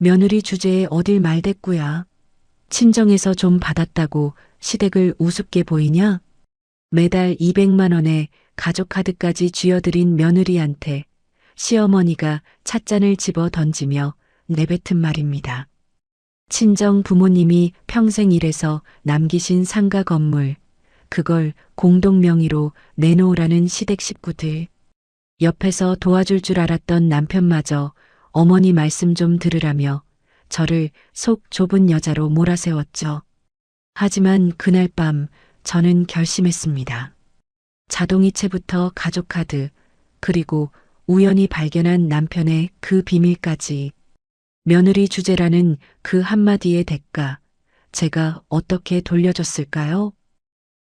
며느리 주제에 어딜 말대꾸야. 친정에서 좀 받았다고 시댁을 우습게 보이냐? 매달 200만 원에 가족카드까지 쥐어들인 며느리한테 시어머니가 찻잔을 집어 던지며 내뱉은 말입니다. 친정 부모님이 평생 일해서 남기신 상가 건물, 그걸 공동 명의로 내놓으라는 시댁 식구들. 옆에서 도와줄 줄 알았던 남편마저 어머니 말씀 좀 들으라며 저를 속 좁은 여자로 몰아세웠죠. 하지만 그날 밤 저는 결심했습니다. 자동이체부터 가족카드, 그리고 우연히 발견한 남편의 그 비밀까지. 며느리 주제라는 그 한마디의 대가, 제가 어떻게 돌려줬을까요?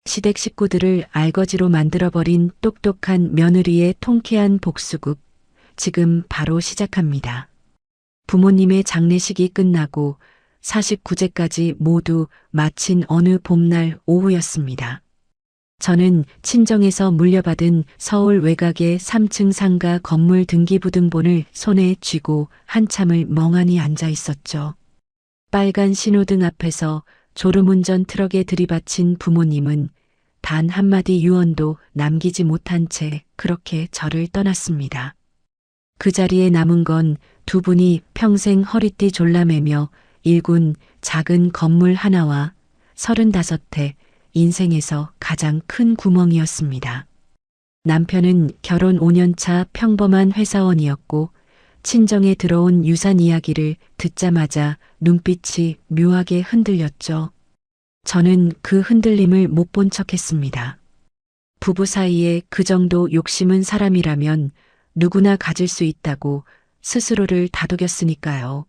시댁 식구들을 알거지로 만들어버린 똑똑한 며느리의 통쾌한 복수극, 지금 바로 시작합니다. 부모님의 장례식이 끝나고 49제까지 모두 마친 어느 봄날 오후였습니다. 저는 친정에서 물려받은 서울 외곽의 3층 상가 건물 등기부등본을 손에 쥐고 한참을 멍하니 앉아 있었죠. 빨간 신호등 앞에서 졸음운전 트럭에 들이받친 부모님은 단 한마디 유언도 남기지 못한 채 그렇게 저를 떠났습니다. 그 자리에 남은 건 두 분이 평생 허리띠 졸라매며 일군 작은 건물 하나와 35해 인생에서 가장 큰 구멍이었습니다. 남편은 결혼 5년차 평범한 회사원이었고 친정에 들어온 유산 이야기를 듣자마자 눈빛이 묘하게 흔들렸죠. 저는 그 흔들림을 못 본 척했습니다. 부부 사이에 그 정도 욕심은 사람이라면 누구나 가질 수 있다고 스스로를 다독였으니까요.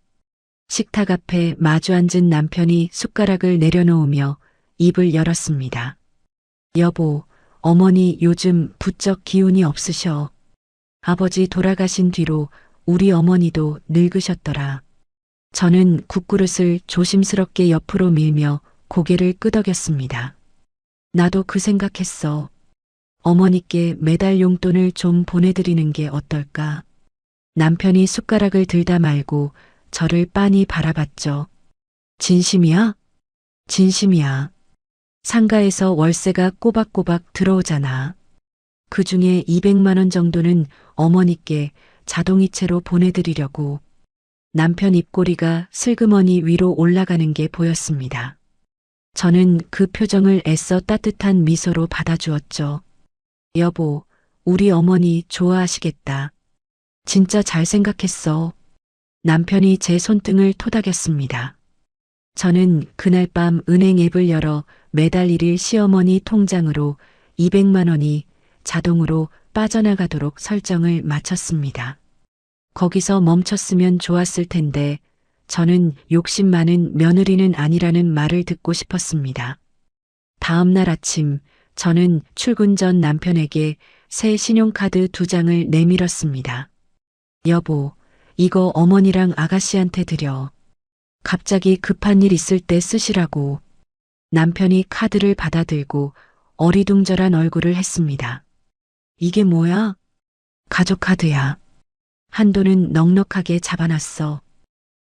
식탁 앞에 마주 앉은 남편이 숟가락을 내려놓으며 입을 열었습니다. 여보, 어머니 요즘 부쩍 기운이 없으셔. 아버지 돌아가신 뒤로 우리 어머니도 늙으셨더라. 저는 국그릇을 조심스럽게 옆으로 밀며 고개를 끄덕였습니다. 나도 그 생각했어. 어머니께 매달 용돈을 좀 보내드리는 게 어떨까? 남편이 숟가락을 들다 말고 저를 빤히 바라봤죠. 진심이야? 진심이야. 상가에서 월세가 꼬박꼬박 들어오잖아. 그 중에 200만 원 정도는 어머니께 자동이체로 보내드리려고. 남편 입꼬리가 슬그머니 위로 올라가는 게 보였습니다. 저는 그 표정을 애써 따뜻한 미소로 받아주었죠. 여보, 우리 어머니 좋아하시겠다. 진짜 잘 생각했어. 남편이 제 손등을 토닥였습니다. 저는 그날 밤 은행 앱을 열어 매달 1일 시어머니 통장으로 200만 원이 자동으로 빠져나가도록 설정을 마쳤습니다. 거기서 멈췄으면 좋았을 텐데 저는 욕심 많은 며느리는 아니라는 말을 듣고 싶었습니다. 다음 날 아침 저는 출근 전 남편에게 새 신용카드 2장을 내밀었습니다. 여보, 이거 어머니랑 아가씨한테 드려. 갑자기 급한 일 있을 때 쓰시라고. 남편이 카드를 받아들고 어리둥절한 얼굴을 했습니다. 이게 뭐야? 가족카드야. 한도는 넉넉하게 잡아놨어.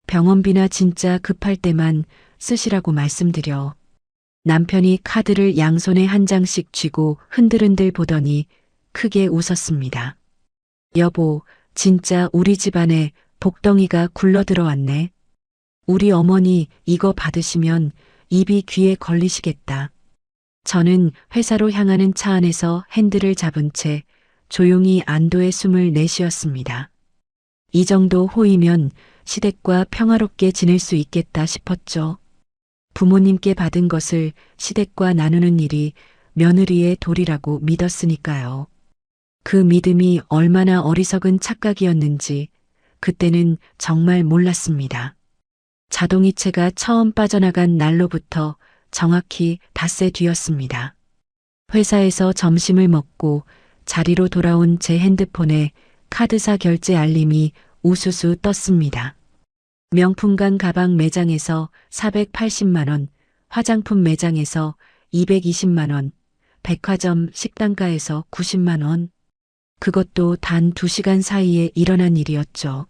병원비나 진짜 급할 때만 쓰시라고 말씀드려. 남편이 카드를 양손에 한 장씩 쥐고 흔들흔들 보더니 크게 웃었습니다. 여보, 진짜 우리 집안에 복덩이가 굴러들어왔네. 우리 어머니 이거 받으시면 입이 귀에 걸리시겠다. 저는 회사로 향하는 차 안에서 핸들을 잡은 채 조용히 안도의 숨을 내쉬었습니다. 이 정도 호의면 시댁과 평화롭게 지낼 수 있겠다 싶었죠. 부모님께 받은 것을 시댁과 나누는 일이 며느리의 도리라고 믿었으니까요. 그 믿음이 얼마나 어리석은 착각이었는지 그때는 정말 몰랐습니다. 자동이체가 처음 빠져나간 날로부터 정확히 닷새 뒤였습니다. 회사에서 점심을 먹고 자리로 돌아온 제 핸드폰에 카드사 결제 알림이 우수수 떴습니다. 명품관 가방 매장에서 480만 원, 화장품 매장에서 220만 원, 백화점 식당가에서 90만 원. 그것도 단 2시간 사이에 일어난 일이었죠.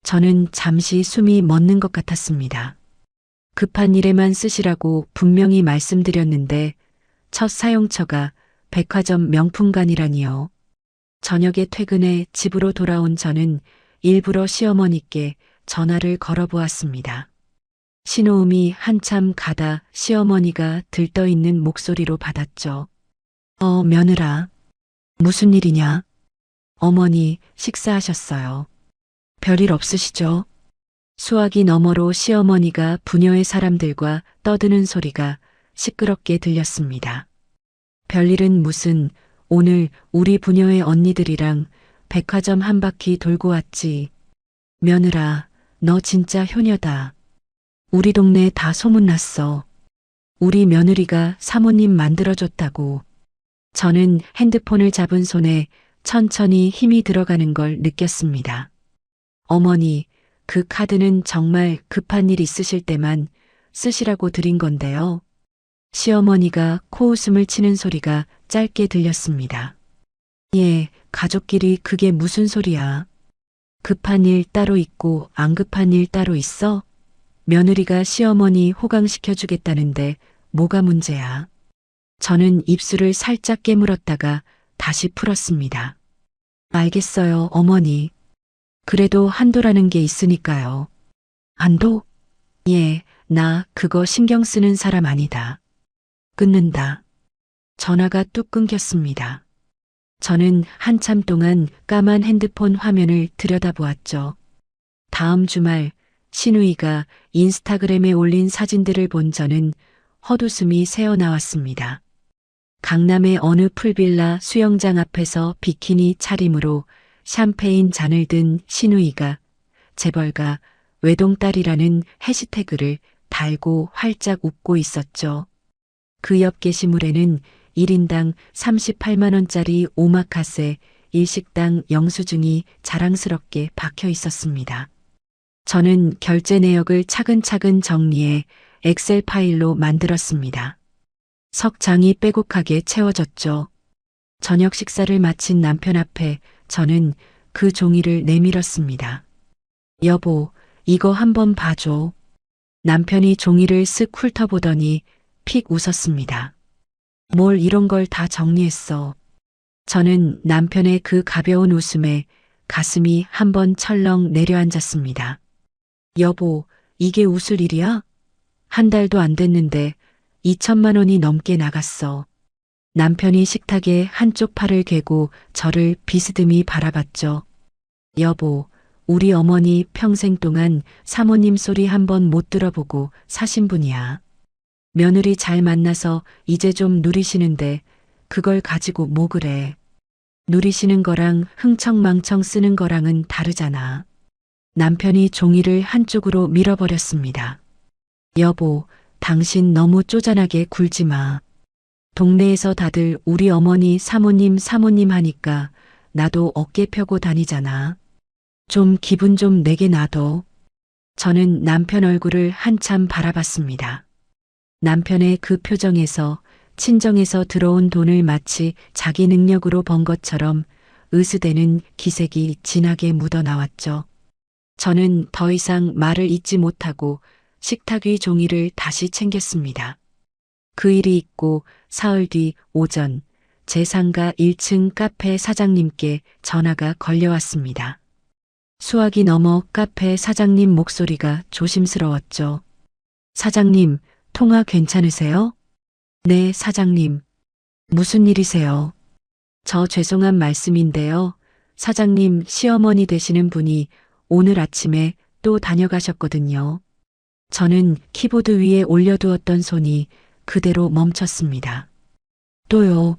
저는 잠시 숨이 멎는 것 같았습니다. 급한 일에만 쓰시라고 분명히 말씀드렸는데 첫 사용처가 백화점 명품관이라니요. 저녁에 퇴근해 집으로 돌아온 저는 일부러 시어머니께 전화를 걸어보았습니다. 신호음이 한참 가다 시어머니가 들떠있는 목소리로 받았죠. 며느라. 무슨 일이냐? 어머니 식사하셨어요. 별일 없으시죠? 수화기 너머로 시어머니가 부녀의 사람들과 떠드는 소리가 시끄럽게 들렸습니다. 별일은 무슨, 오늘 우리 부녀의 언니들이랑 백화점 한 바퀴 돌고 왔지. 며느라, 너 진짜 효녀다. 우리 동네 다 소문났어. 우리 며느리가 사모님 만들어줬다고. 저는 핸드폰을 잡은 손에 천천히 힘이 들어가는 걸 느꼈습니다. 어머니, 그 카드는 정말 급한 일 있으실 때만 쓰시라고 드린 건데요. 시어머니가 코웃음을 치는 소리가 짧게 들렸습니다. 예, 가족끼리 그게 무슨 소리야. 급한 일 따로 있고 안 급한 일 따로 있어? 며느리가 시어머니 호강시켜주겠다는데 뭐가 문제야? 저는 입술을 살짝 깨물었다가 다시 풀었습니다. 알겠어요, 어머니. 그래도 한도라는 게 있으니까요. 한도? 예, 나 그거 신경 쓰는 사람 아니다. 끊는다. 전화가 뚝 끊겼습니다. 저는 한참 동안 까만 핸드폰 화면을 들여다보았죠. 다음 주말 신우이가 인스타그램에 올린 사진들을 본 저는 헛웃음이 새어나왔습니다. 강남의 어느 풀빌라 수영장 앞에서 비키니 차림으로 샴페인 잔을 든 신우이가 재벌가 외동딸이라는 해시태그를 달고 활짝 웃고 있었죠. 그 옆 게시물에는 1인당 38만 원짜리 오마카세 일식당 영수증이 자랑스럽게 박혀 있었습니다. 저는 결제 내역을 차근차근 정리해 엑셀 파일로 만들었습니다. 석 장이 빼곡하게 채워졌죠. 저녁 식사를 마친 남편 앞에 저는 그 종이를 내밀었습니다. 여보, 이거 한번 봐줘. 남편이 종이를 쓱 훑어보더니 픽 웃었습니다. 뭘 이런 걸 다 정리했어. 저는 남편의 그 가벼운 웃음에 가슴이 한번 철렁 내려앉았습니다. 여보, 이게 웃을 일이야? 한 달도 안 됐는데 2천만 원이 넘게 나갔어. 남편이 식탁에 한쪽 팔을 괴고 저를 비스듬히 바라봤죠. 여보, 우리 어머니 평생 동안 사모님 소리 한번 못 들어보고 사신 분이야. 며느리 잘 만나서 이제 좀 누리시는데 그걸 가지고 뭐 그래. 누리시는 거랑 흥청망청 쓰는 거랑은 다르잖아. 남편이 종이를 한쪽으로 밀어버렸습니다. 여보, 당신 너무 쪼잔하게 굴지 마. 동네에서 다들 우리 어머니 사모님 하니까 나도 어깨 펴고 다니잖아. 좀 기분 좀 내게 놔둬. 저는 남편 얼굴을 한참 바라봤습니다. 남편의 그 표정에서 친정에서 들어온 돈을 마치 자기 능력으로 번 것처럼 으스대는 기색이 진하게 묻어나왔죠. 저는 더 이상 말을 잇지 못하고 식탁 위 종이를 다시 챙겼습니다. 그 일이 있고 사흘 뒤 오전 제 상가 1층 카페 사장님께 전화가 걸려왔습니다. 수화기 너머 카페 사장님 목소리가 조심스러웠죠. 사장님, 통화 괜찮으세요? 네, 사장님. 무슨 일이세요? 저 죄송한 말씀인데요. 사장님 시어머니 되시는 분이 오늘 아침에 또 다녀가셨거든요. 저는 키보드 위에 올려두었던 손이 그대로 멈췄습니다. 또요?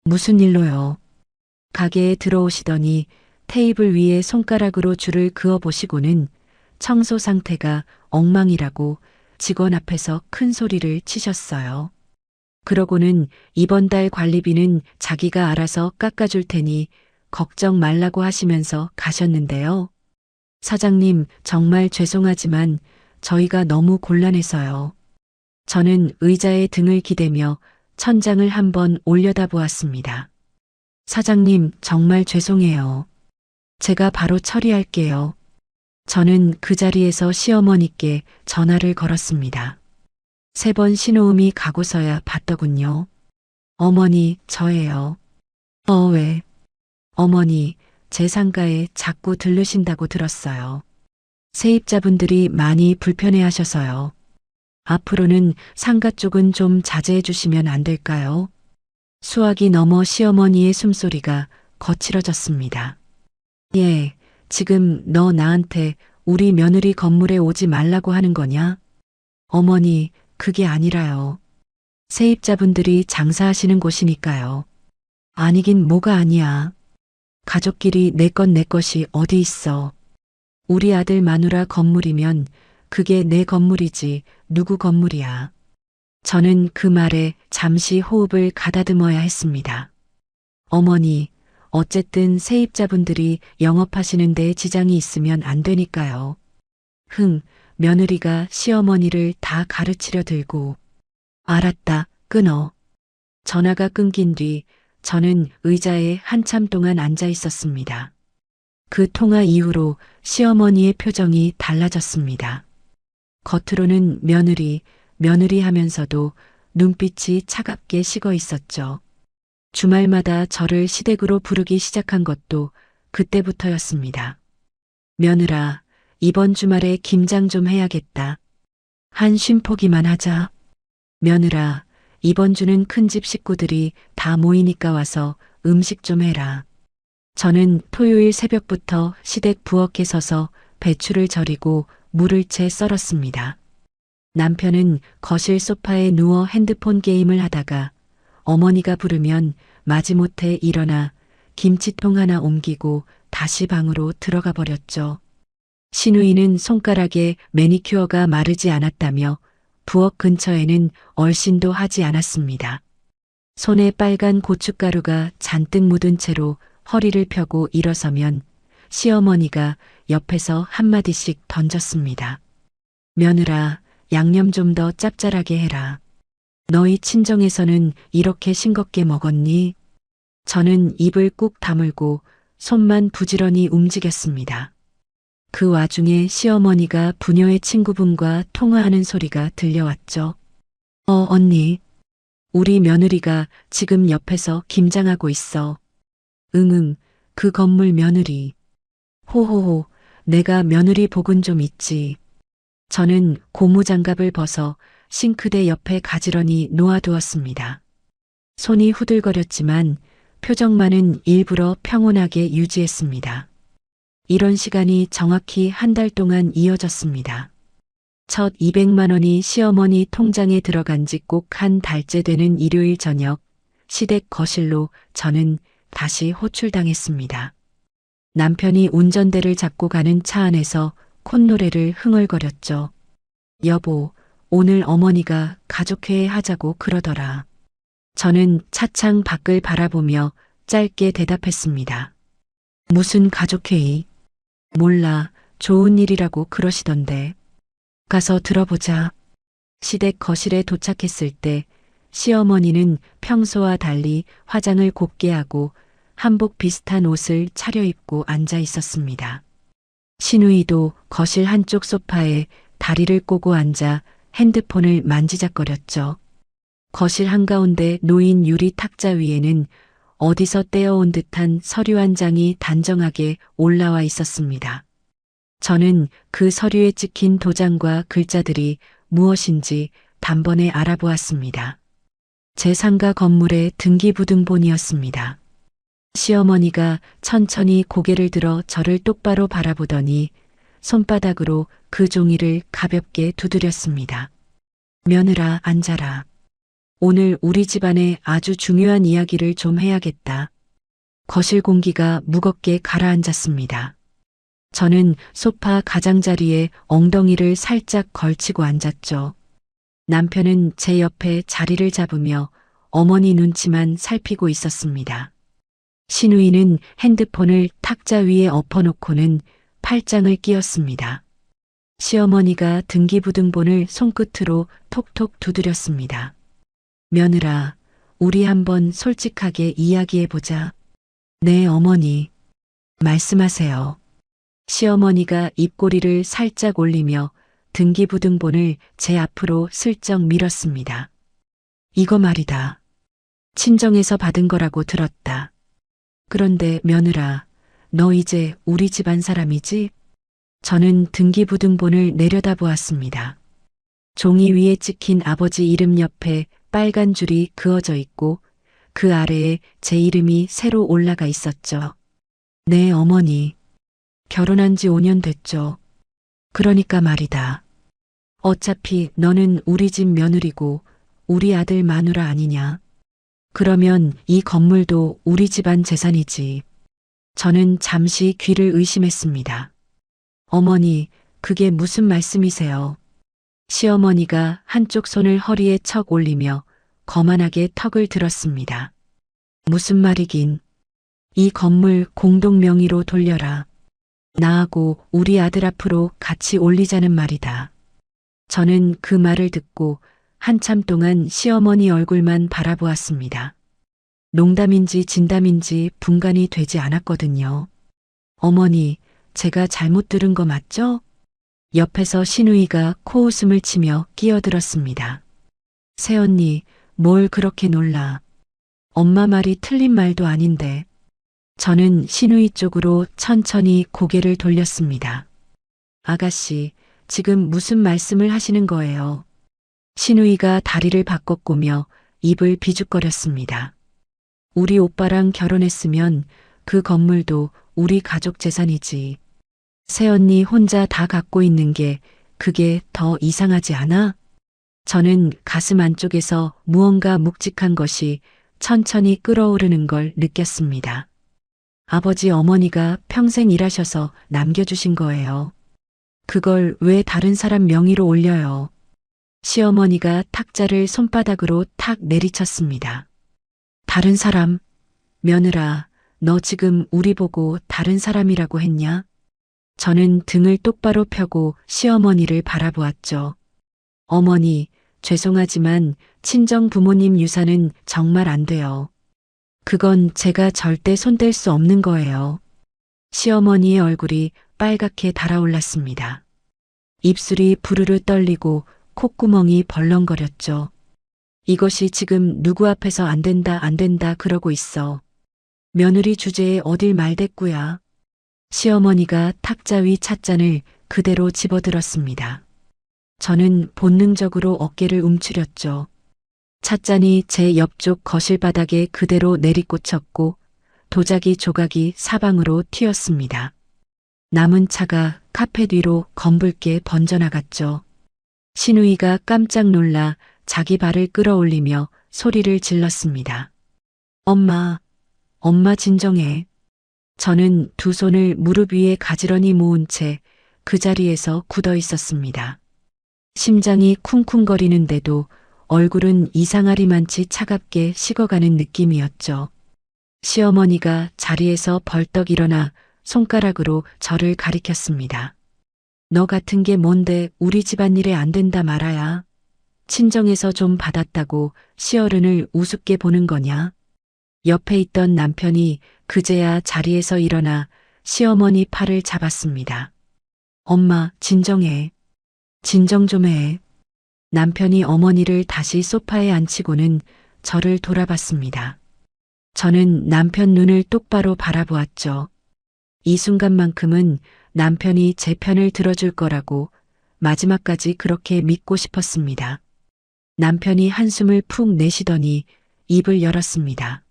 무슨 일로요? 가게에 들어오시더니 테이블 위에 손가락으로 줄을 그어 보시고는 청소 상태가 엉망이라고 직원 앞에서 큰 소리를 치셨어요. 그러고는 이번 달 관리비는 자기가 알아서 깎아줄 테니 걱정 말라고 하시면서 가셨는데요. 사장님, 정말 죄송하지만 저희가 너무 곤란해서요. 저는 의자에 등을 기대며 천장을 한번 올려다 보았습니다. 사장님, 정말 죄송해요. 제가 바로 처리할게요. 저는 그 자리에서 시어머니께 전화를 걸었습니다. 3번 신호음이 가고서야 받더군요. 어머니, 저예요. 왜? 어머니, 제 상가에 자꾸 들르신다고 들었어요. 세입자분들이 많이 불편해하셔서요. 앞으로는 상가 쪽은 좀 자제해 주시면 안 될까요? 수화기 넘어 시어머니의 숨소리가 거칠어졌습니다. 예, 지금 너 나한테 우리 며느리 건물에 오지 말라고 하는 거냐? 어머니, 그게 아니라요. 세입자분들이 장사하시는 곳이니까요. 아니긴 뭐가 아니야. 가족끼리 내 것 내 것이 어디 있어. 우리 아들 마누라 건물이면 그게 내 건물이지 누구 건물이야. 저는 그 말에 잠시 호흡을 가다듬어야 했습니다. 어머니, 어쨌든 세입자분들이 영업하시는 데 지장이 있으면 안 되니까요. 며느리가 시어머니를 다 가르치려 들고. 알았다, 끊어. 전화가 끊긴 뒤 저는 의자에 한참 동안 앉아 있었습니다. 그 통화 이후로 시어머니의 표정이 달라졌습니다. 겉으로는 며느리 하면서도 눈빛이 차갑게 식어 있었죠. 주말마다 저를 시댁으로 부르기 시작한 것도 그때부터였습니다. 며느라, 이번 주말에 김장 좀 해야겠다. 한 쉼포기만 하자. 며느라, 이번 주는 큰집 식구들이 다 모이니까 와서 음식 좀 해라. 저는 토요일 새벽부터 시댁 부엌에 서서 배추를 절이고 물을 채 썰었습니다. 남편은 거실 소파에 누워 핸드폰 게임을 하다가 어머니가 부르면 마지못해 일어나 김치통 하나 옮기고 다시 방으로 들어가 버렸죠. 시누이는 손가락에 매니큐어가 마르지 않았다며 부엌 근처에는 얼씬도 하지 않았습니다. 손에 빨간 고춧가루가 잔뜩 묻은 채로 허리를 펴고 일어서면 시어머니가 옆에서 한마디씩 던졌습니다. 며느라, 양념 좀 더 짭짤하게 해라. 너희 친정에서는 이렇게 싱겁게 먹었니? 저는 입을 꾹 다물고 손만 부지런히 움직였습니다. 그 와중에 시어머니가 부녀의 친구분과 통화하는 소리가 들려왔죠. 언니. 우리 며느리가 지금 옆에서 김장하고 있어. 그 건물 며느리. 호호호, 내가 며느리 복은 좀 있지. 저는 고무장갑을 벗어 싱크대 옆에 가지런히 놓아두었습니다. 손이 후들거렸지만 표정만은 일부러 평온하게 유지했습니다. 이런 시간이 정확히 한 달 동안 이어졌습니다. 첫 200만 원이 시어머니 통장에 들어간 지 꼭 한 달째 되는 일요일 저녁, 시댁 거실로 저는 다시 호출당했습니다. 남편이 운전대를 잡고 가는 차 안에서 콧노래를 흥얼거렸죠. 여보, 오늘 어머니가 가족회의 하자고 그러더라. 저는 차창 밖을 바라보며 짧게 대답했습니다. 무슨 가족회의? 몰라, 좋은 일이라고 그러시던데. 가서 들어보자. 시댁 거실에 도착했을 때 시어머니는 평소와 달리 화장을 곱게 하고 한복 비슷한 옷을 차려입고 앉아 있었습니다. 시누이도 거실 한쪽 소파에 다리를 꼬고 앉아 핸드폰을 만지작거렸죠. 거실 한가운데 놓인 유리 탁자 위에는 어디서 떼어온 듯한 서류 한 장이 단정하게 올라와 있었습니다. 저는 그 서류에 찍힌 도장과 글자들이 무엇인지 단번에 알아보았습니다. 제 상가 건물의 등기부등본이었습니다. 시어머니가 천천히 고개를 들어 저를 똑바로 바라보더니 손바닥으로 그 종이를 가볍게 두드렸습니다. 며느라, 앉아라. 오늘 우리 집안에 아주 중요한 이야기를 좀 해야겠다. 거실 공기가 무겁게 가라앉았습니다. 저는 소파 가장자리에 엉덩이를 살짝 걸치고 앉았죠. 남편은 제 옆에 자리를 잡으며 어머니 눈치만 살피고 있었습니다. 시누이는 핸드폰을 탁자 위에 엎어놓고는 팔짱을 끼웠습니다. 시어머니가 등기부등본을 손끝으로 톡톡 두드렸습니다. 며느라, 우리 한번 솔직하게 이야기해보자. 네, 어머니. 말씀하세요. 시어머니가 입꼬리를 살짝 올리며 등기부등본을 제 앞으로 슬쩍 밀었습니다. 이거 말이다. 친정에서 받은 거라고 들었다. 그런데 며느라, 너 이제 우리 집안 사람이지? 저는 등기부등본을 내려다보았습니다. 종이 위에 찍힌 아버지 이름 옆에 빨간 줄이 그어져 있고 그 아래에 제 이름이 새로 올라가 있었죠. 네, 어머니. 결혼한 지 5년 됐죠. 그러니까 말이다. 어차피 너는 우리 집 며느리고 우리 아들 마누라 아니냐. 그러면 이 건물도 우리 집안 재산이지. 저는 잠시 귀를 의심했습니다. 어머니, 그게 무슨 말씀이세요? 시어머니가 한쪽 손을 허리에 척 올리며 거만하게 턱을 들었습니다. 무슨 말이긴. 이 건물 공동 명의로 돌려라. 나하고 우리 아들 앞으로 같이 올리자는 말이다. 저는 그 말을 듣고 한참 동안 시어머니 얼굴만 바라보았습니다. 농담인지 진담인지 분간이 되지 않았거든요. 어머니, 제가 잘못 들은 거 맞죠? 옆에서 신우이가 코웃음을 치며 끼어들었습니다. 새언니, 뭘 그렇게 놀라. 엄마 말이 틀린 말도 아닌데. 저는 신우이 쪽으로 천천히 고개를 돌렸습니다. 아가씨, 지금 무슨 말씀을 하시는 거예요? 신우이가 다리를 바꿔꼬며 입을 비죽거렸습니다. 우리 오빠랑 결혼했으면 그 건물도 우리 가족 재산이지. 새언니 혼자 다 갖고 있는 게 그게 더 이상하지 않아? 저는 가슴 안쪽에서 무언가 묵직한 것이 천천히 끓어오르는 걸 느꼈습니다. 아버지 어머니가 평생 일하셔서 남겨주신 거예요. 그걸 왜 다른 사람 명의로 올려요? 시어머니가 탁자를 손바닥으로 탁 내리쳤습니다. 다른 사람? 며느라, 너 지금 우리 보고 다른 사람이라고 했냐? 저는 등을 똑바로 펴고 시어머니를 바라보았죠. 어머니, 죄송하지만 친정 부모님 유산은 정말 안 돼요. 그건 제가 절대 손댈 수 없는 거예요. 시어머니의 얼굴이 빨갛게 달아올랐습니다. 입술이 부르르 떨리고 콧구멍이 벌렁거렸죠. 이것이 지금 누구 앞에서 안 된다 그러고 있어. 며느리 주제에 어딜 말대꾸야. 시어머니가 탁자 위 찻잔을 그대로 집어들었습니다. 저는 본능적으로 어깨를 움츠렸죠. 찻잔이 제 옆쪽 거실 바닥에 그대로 내리꽂혔고 도자기 조각이 사방으로 튀었습니다. 남은 차가 카페 뒤로 검붉게 번져나갔죠. 신우이가 깜짝 놀라 자기 발을 끌어올리며 소리를 질렀습니다. 엄마, 엄마 진정해. 저는 두 손을 무릎 위에 가지런히 모은 채 그 자리에서 굳어 있었습니다. 심장이 쿵쿵거리는데도 얼굴은 이상하리만치 차갑게 식어가는 느낌이었죠. 시어머니가 자리에서 벌떡 일어나 손가락으로 저를 가리켰습니다. 너 같은 게 뭔데 우리 집안일에 안 된다 말아야. 친정에서 좀 받았다고 시어른을 우습게 보는 거냐? 옆에 있던 남편이 그제야 자리에서 일어나 시어머니 팔을 잡았습니다. 엄마, 진정해. 진정 좀 해. 남편이 어머니를 다시 소파에 앉히고는 저를 돌아봤습니다. 저는 남편 눈을 똑바로 바라보았죠. 이 순간만큼은 남편이 제 편을 들어줄 거라고 마지막까지 그렇게 믿고 싶었습니다. 남편이 한숨을 푹 내쉬더니 입을 열었습니다.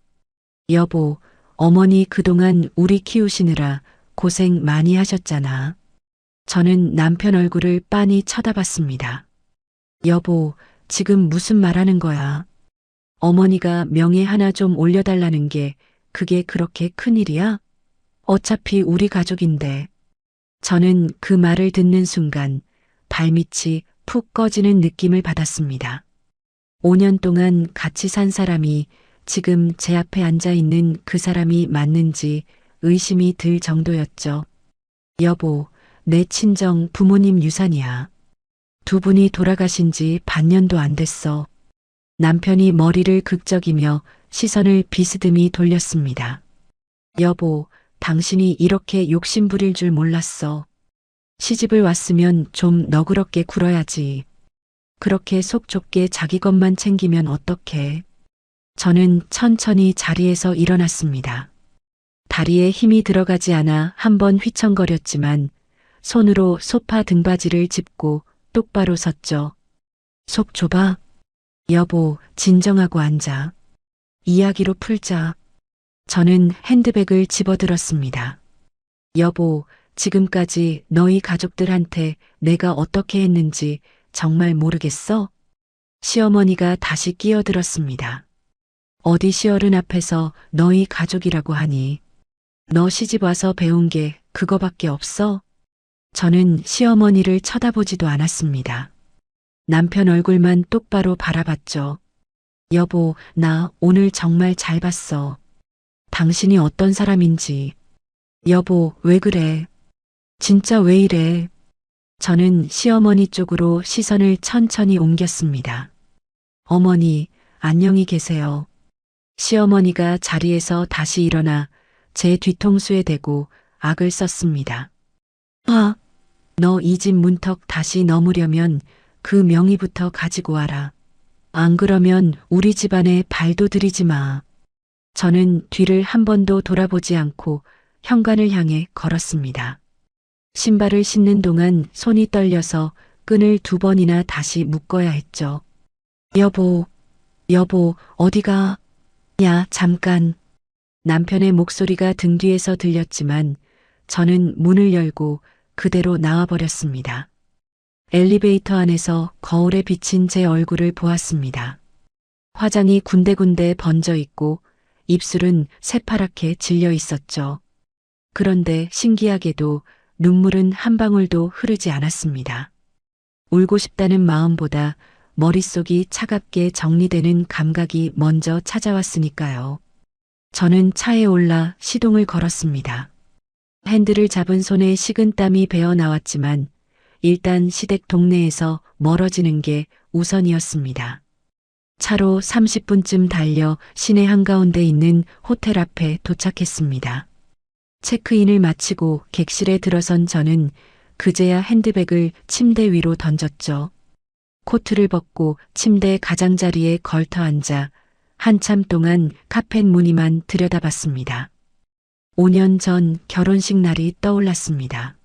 여보, 어머니 그동안 우리 키우시느라 고생 많이 하셨잖아. 저는 남편 얼굴을 빤히 쳐다봤습니다. 여보, 지금 무슨 말하는 거야? 어머니가 명예 하나 좀 올려달라는 게 그게 그렇게 큰일이야? 어차피 우리 가족인데. 저는 그 말을 듣는 순간 발밑이 푹 꺼지는 느낌을 받았습니다. 5년 동안 같이 산 사람이 지금 제 앞에 앉아 있는 그 사람이 맞는지 의심이 들 정도였죠. 여보, 내 친정 부모님 유산이야. 두 분이 돌아가신 지 반년도 안 됐어. 남편이 머리를 극적이며 시선을 비스듬히 돌렸습니다. 여보, 당신이 이렇게 욕심부릴 줄 몰랐어. 시집을 왔으면 좀 너그럽게 굴어야지. 그렇게 속 좁게 자기 것만 챙기면 어떡해. 저는 천천히 자리에서 일어났습니다. 다리에 힘이 들어가지 않아 한번 휘청거렸지만 손으로 소파 등받이를 짚고 똑바로 섰죠. 속 좁아? 여보, 진정하고 앉아. 이야기로 풀자. 저는 핸드백을 집어들었습니다. 여보, 지금까지 너희 가족들한테 내가 어떻게 했는지 정말 모르겠어? 시어머니가 다시 끼어들었습니다. 어디 시어른 앞에서 너희 가족이라고 하니? 너 시집 와서 배운 게 그거밖에 없어? 저는 시어머니를 쳐다보지도 않았습니다. 남편 얼굴만 똑바로 바라봤죠. 여보, 나 오늘 정말 잘 봤어. 당신이 어떤 사람인지. 여보, 왜 그래? 진짜 왜 이래? 저는 시어머니 쪽으로 시선을 천천히 옮겼습니다. 어머니, 안녕히 계세요. 시어머니가 자리에서 다시 일어나 제 뒤통수에 대고 악을 썼습니다. 너 이 집 문턱 다시 넘으려면 그 명의부터 가지고 와라. 안 그러면 우리 집안에 발도 들이지 마. 저는 뒤를 한 번도 돌아보지 않고 현관을 향해 걸었습니다. 신발을 신는 동안 손이 떨려서 끈을 2번이나 다시 묶어야 했죠. 여보, 어디가? 야, 잠깐. 남편의 목소리가 등 뒤에서 들렸지만 저는 문을 열고 그대로 나와버렸습니다. 엘리베이터 안에서 거울에 비친 제 얼굴을 보았습니다. 화장이 군데군데 번져 있고 입술은 새파랗게 질려 있었죠. 그런데 신기하게도 눈물은 한 방울도 흐르지 않았습니다. 울고 싶다는 마음보다 머릿속이 차갑게 정리되는 감각이 먼저 찾아왔으니까요. 저는 차에 올라 시동을 걸었습니다. 핸들을 잡은 손에 식은땀이 배어 나왔지만 일단 시댁 동네에서 멀어지는 게 우선이었습니다. 차로 30분쯤 달려 시내 한가운데 있는 호텔 앞에 도착했습니다. 체크인을 마치고 객실에 들어선 저는 그제야 핸드백을 침대 위로 던졌죠. 코트를 벗고 침대 가장자리에 걸터 앉아 한참 동안 카펫 무늬만 들여다봤습니다. 5년 전 결혼식 날이 떠올랐습니다.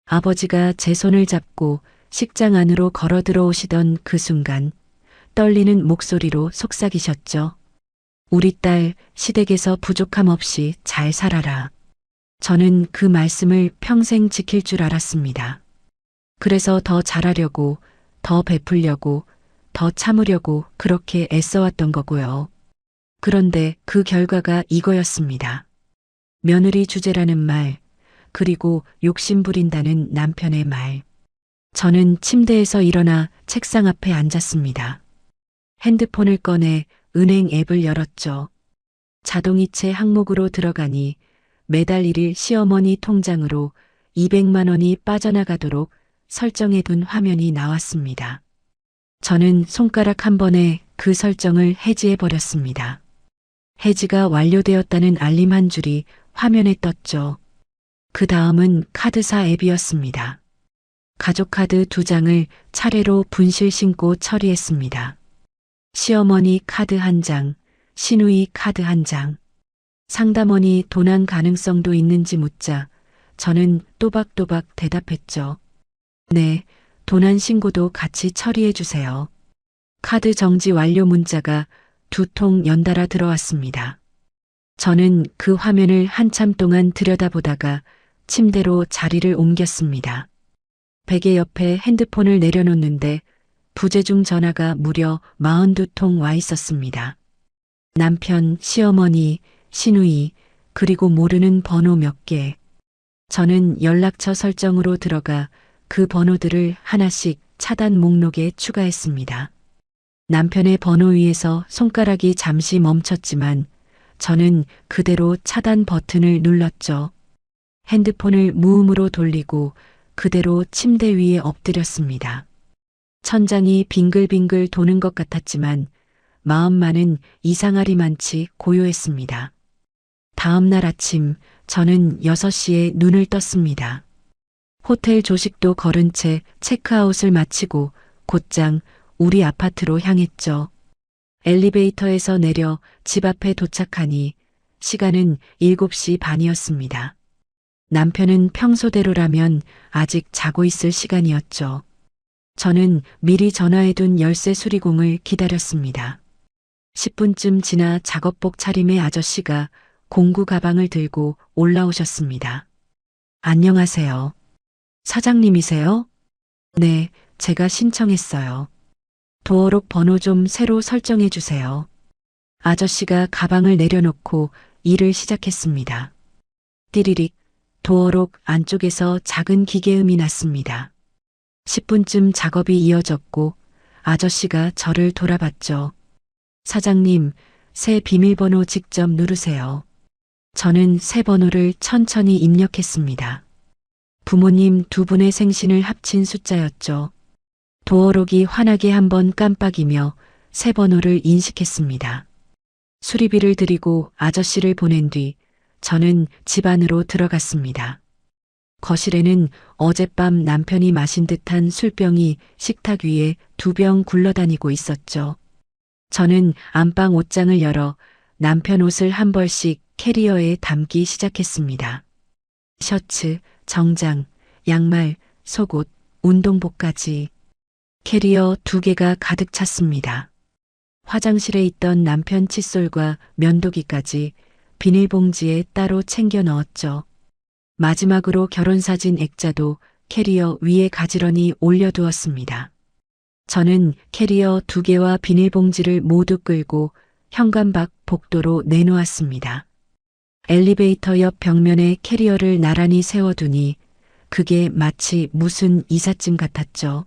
아버지가 제 손을 잡고 식장 안으로 걸어 들어오시던 그 순간 떨리는 목소리로 속삭이셨죠. 우리 딸 시댁에서 부족함 없이 잘 살아라. 저는 그 말씀을 평생 지킬 줄 알았습니다. 그래서 더 잘하려고, 더 베풀려고, 더 참으려고 그렇게 애써왔던 거고요. 그런데 그 결과가 이거였습니다. 며느리 주제라는 말, 그리고 욕심 부린다는 남편의 말. 저는 침대에서 일어나 책상 앞에 앉았습니다. 핸드폰을 꺼내 은행 앱을 열었죠. 자동이체 항목으로 들어가니 매달 1일 시어머니 통장으로 200만 원이 빠져나가도록 설정해둔 화면이 나왔습니다. 저는 손가락 한 번에 그 설정을 해지해버렸습니다. 해지가 완료되었다는 알림 한 줄이 화면에 떴죠. 그 다음은 카드사 앱이었습니다. 가족카드 2장을 차례로 분실 신고 처리했습니다. 시어머니 카드 1장, 시누이 카드 1장. 상담원이 도난 가능성도 있는지 묻자 저는 또박또박 대답했죠. 네, 도난 신고도 같이 처리해 주세요. 카드 정지 완료 문자가 2통 연달아 들어왔습니다. 저는 그 화면을 한참 동안 들여다보다가 침대로 자리를 옮겼습니다. 베개 옆에 핸드폰을 내려놓는데 부재중 전화가 무려 42통 와 있었습니다. 남편, 시어머니, 시누이, 그리고 모르는 번호 몇 개. 저는 연락처 설정으로 들어가 그 번호들을 하나씩 차단 목록에 추가했습니다. 남편의 번호 위에서 손가락이 잠시 멈췄지만 저는 그대로 차단 버튼을 눌렀죠. 핸드폰을 무음으로 돌리고 그대로 침대 위에 엎드렸습니다. 천장이 빙글빙글 도는 것 같았지만 마음만은 이상하리만치 고요했습니다. 다음 날 아침 저는 6시에 눈을 떴습니다. 호텔 조식도 거른 채 체크아웃을 마치고 곧장 우리 아파트로 향했죠. 엘리베이터에서 내려 집 앞에 도착하니 시간은 7시 반이었습니다. 남편은 평소대로라면 아직 자고 있을 시간이었죠. 저는 미리 전화해둔 열쇠 수리공을 기다렸습니다. 10분쯤 지나 작업복 차림의 아저씨가 공구 가방을 들고 올라오셨습니다. 안녕하세요. 사장님이세요? 네, 제가 신청했어요. 도어록 번호 좀 새로 설정해 주세요. 아저씨가 가방을 내려놓고 일을 시작했습니다. 띠리릭, 도어록 안쪽에서 작은 기계음이 났습니다. 10분쯤 작업이 이어졌고 아저씨가 저를 돌아봤죠. 사장님, 새 비밀번호 직접 누르세요. 저는 새 번호를 천천히 입력했습니다. 부모님 2분의 생신을 합친 숫자였죠. 도어록이 환하게 한번 깜빡이며 새 번호를 인식했습니다. 수리비를 드리고 아저씨를 보낸 뒤 저는 집 안으로 들어갔습니다. 거실에는 어젯밤 남편이 마신 듯한 술병이 식탁 위에 2병 굴러다니고 있었죠. 저는 안방 옷장을 열어 남편 옷을 한 벌씩 캐리어에 담기 시작했습니다. 셔츠, 정장, 양말, 속옷, 운동복까지. 캐리어 2개가 가득 찼습니다. 화장실에 있던 남편 칫솔과 면도기까지 비닐봉지에 따로 챙겨 넣었죠. 마지막으로 결혼사진 액자도 캐리어 위에 가지런히 올려두었습니다. 저는 캐리어 2개와 비닐봉지를 모두 끌고 현관 밖 복도로 내놓았습니다. 엘리베이터 옆 벽면에 캐리어를 나란히 세워두니 그게 마치 무슨 이삿짐 같았죠.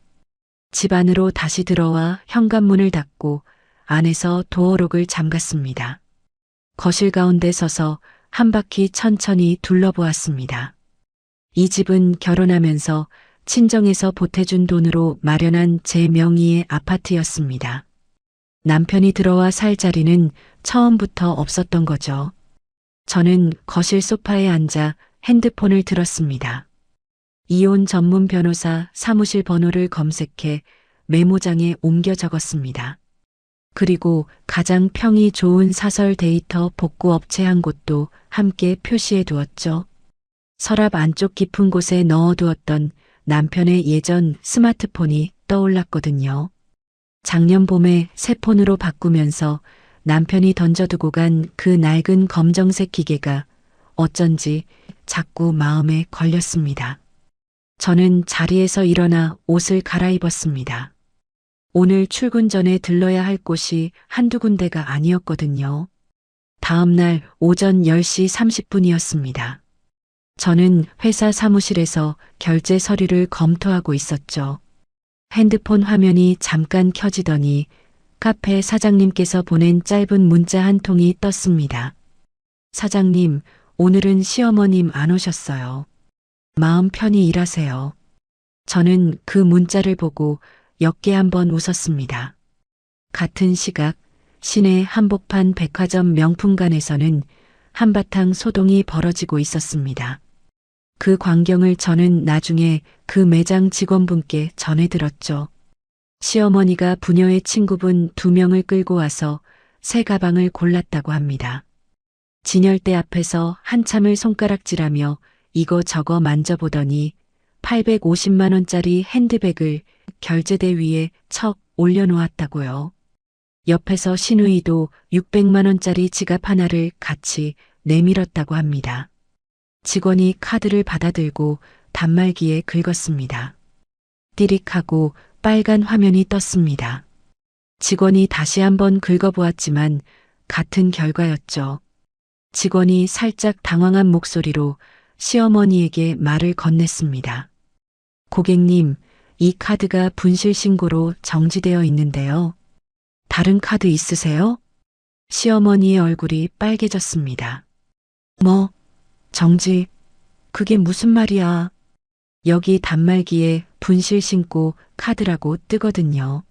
집 안으로 다시 들어와 현관문을 닫고 안에서 도어록을 잠갔습니다. 거실 가운데 서서 한 바퀴 천천히 둘러보았습니다. 이 집은 결혼하면서 친정에서 보태준 돈으로 마련한 제 명의의 아파트였습니다. 남편이 들어와 살 자리는 처음부터 없었던 거죠. 저는 거실 소파에 앉아 핸드폰을 들었습니다. 이혼 전문 변호사 사무실 번호를 검색해 메모장에 옮겨 적었습니다. 그리고 가장 평이 좋은 사설 데이터 복구 업체 한 곳도 함께 표시해 두었죠. 서랍 안쪽 깊은 곳에 넣어두었던 남편의 예전 스마트폰이 떠올랐거든요. 작년 봄에 새 폰으로 바꾸면서 남편이 던져두고 간 그 낡은 검정색 기계가 어쩐지 자꾸 마음에 걸렸습니다. 저는 자리에서 일어나 옷을 갈아입었습니다. 오늘 출근 전에 들러야 할 곳이 한두 군데가 아니었거든요. 다음 날 오전 10시 30분이었습니다. 저는 회사 사무실에서 결제 서류를 검토하고 있었죠. 핸드폰 화면이 잠깐 켜지더니 카페 사장님께서 보낸 짧은 문자 한 통이 떴습니다. 사장님, 오늘은 시어머님 안 오셨어요. 마음 편히 일하세요. 저는 그 문자를 보고 역게 한번 웃었습니다. 같은 시각 시내 한복판 백화점 명품관에서는 한바탕 소동이 벌어지고 있었습니다. 그 광경을 저는 나중에 그 매장 직원분께 전해들었죠. 시어머니가 부녀의 친구분 2명을 끌고 와서 새 가방을 골랐다고 합니다. 진열대 앞에서 한참을 손가락질하며 이거저거 만져보더니 850만 원짜리 핸드백을 결제대 위에 척 올려놓았다고요. 옆에서 시누이도 600만 원짜리 지갑 하나를 같이 내밀었다고 합니다. 직원이 카드를 받아들고 단말기에 긁었습니다. 띠릭하고 빨간 화면이 떴습니다. 직원이 다시 한번 긁어보았지만 같은 결과였죠. 직원이 살짝 당황한 목소리로 시어머니에게 말을 건넸습니다. 고객님, 이 카드가 분실 신고로 정지되어 있는데요. 다른 카드 있으세요? 시어머니의 얼굴이 빨개졌습니다. 뭐, 정지, 그게 무슨 말이야? 여기 단말기에 분실 신고 카드라고 뜨거든요.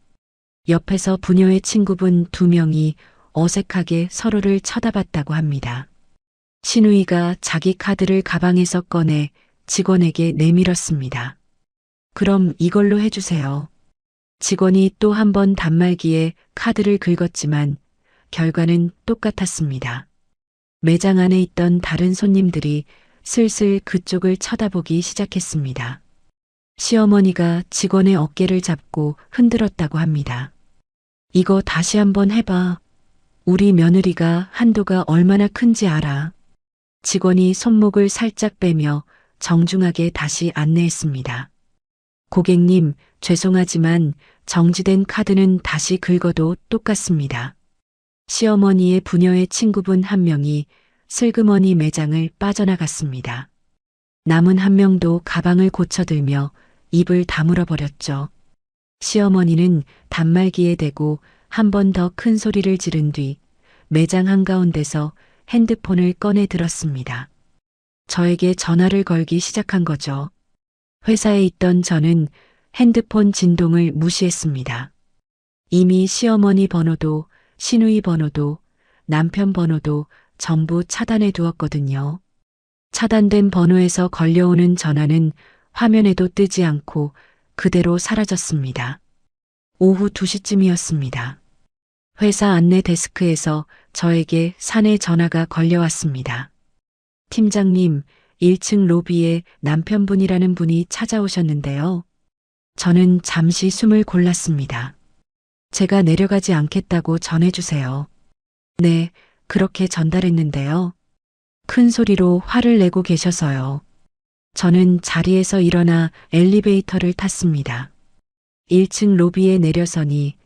옆에서 부녀의 친구분 2명이 어색하게 서로를 쳐다봤다고 합니다. 신우이가 자기 카드를 가방에서 꺼내 직원에게 내밀었습니다. 그럼 이걸로 해주세요. 직원이 또 한 번 단말기에 카드를 긁었지만 결과는 똑같았습니다. 매장 안에 있던 다른 손님들이 슬슬 그쪽을 쳐다보기 시작했습니다. 시어머니가 직원의 어깨를 잡고 흔들었다고 합니다. 이거 다시 한번 해봐. 우리 며느리가 한도가 얼마나 큰지 알아. 직원이 손목을 살짝 빼며 정중하게 다시 안내했습니다. 고객님, 죄송하지만 정지된 카드는 다시 긁어도 똑같습니다. 시어머니의 부녀의 친구분 한 명이 슬그머니 매장을 빠져나갔습니다. 남은 한 명도 가방을 고쳐들며 입을 다물어 버렸죠. 시어머니는 단말기에 대고 한 번 더 큰 소리를 지른 뒤 매장 한가운데서 핸드폰을 꺼내 들었습니다. 저에게 전화를 걸기 시작한 거죠. 회사에 있던 저는 핸드폰 진동을 무시했습니다. 이미 시어머니 번호도 시누이 번호도 남편 번호도 전부 차단해 두었거든요. 차단된 번호에서 걸려오는 전화는 화면에도 뜨지 않고 그대로 사라졌습니다. 오후 2시쯤이었습니다. 회사 안내 데스크에서 저에게 사내 전화가 걸려왔습니다. 팀장님, 1층 로비에 남편분이라는 분이 찾아오셨는데요. 저는 잠시 숨을 골랐습니다. 제가 내려가지 않겠다고 전해주세요. 네, 그렇게 전달했는데요. 큰 소리로 화를 내고 계셔서요. 저는 자리에서 일어나 엘리베이터를 탔습니다. 1층 로비에 내려서니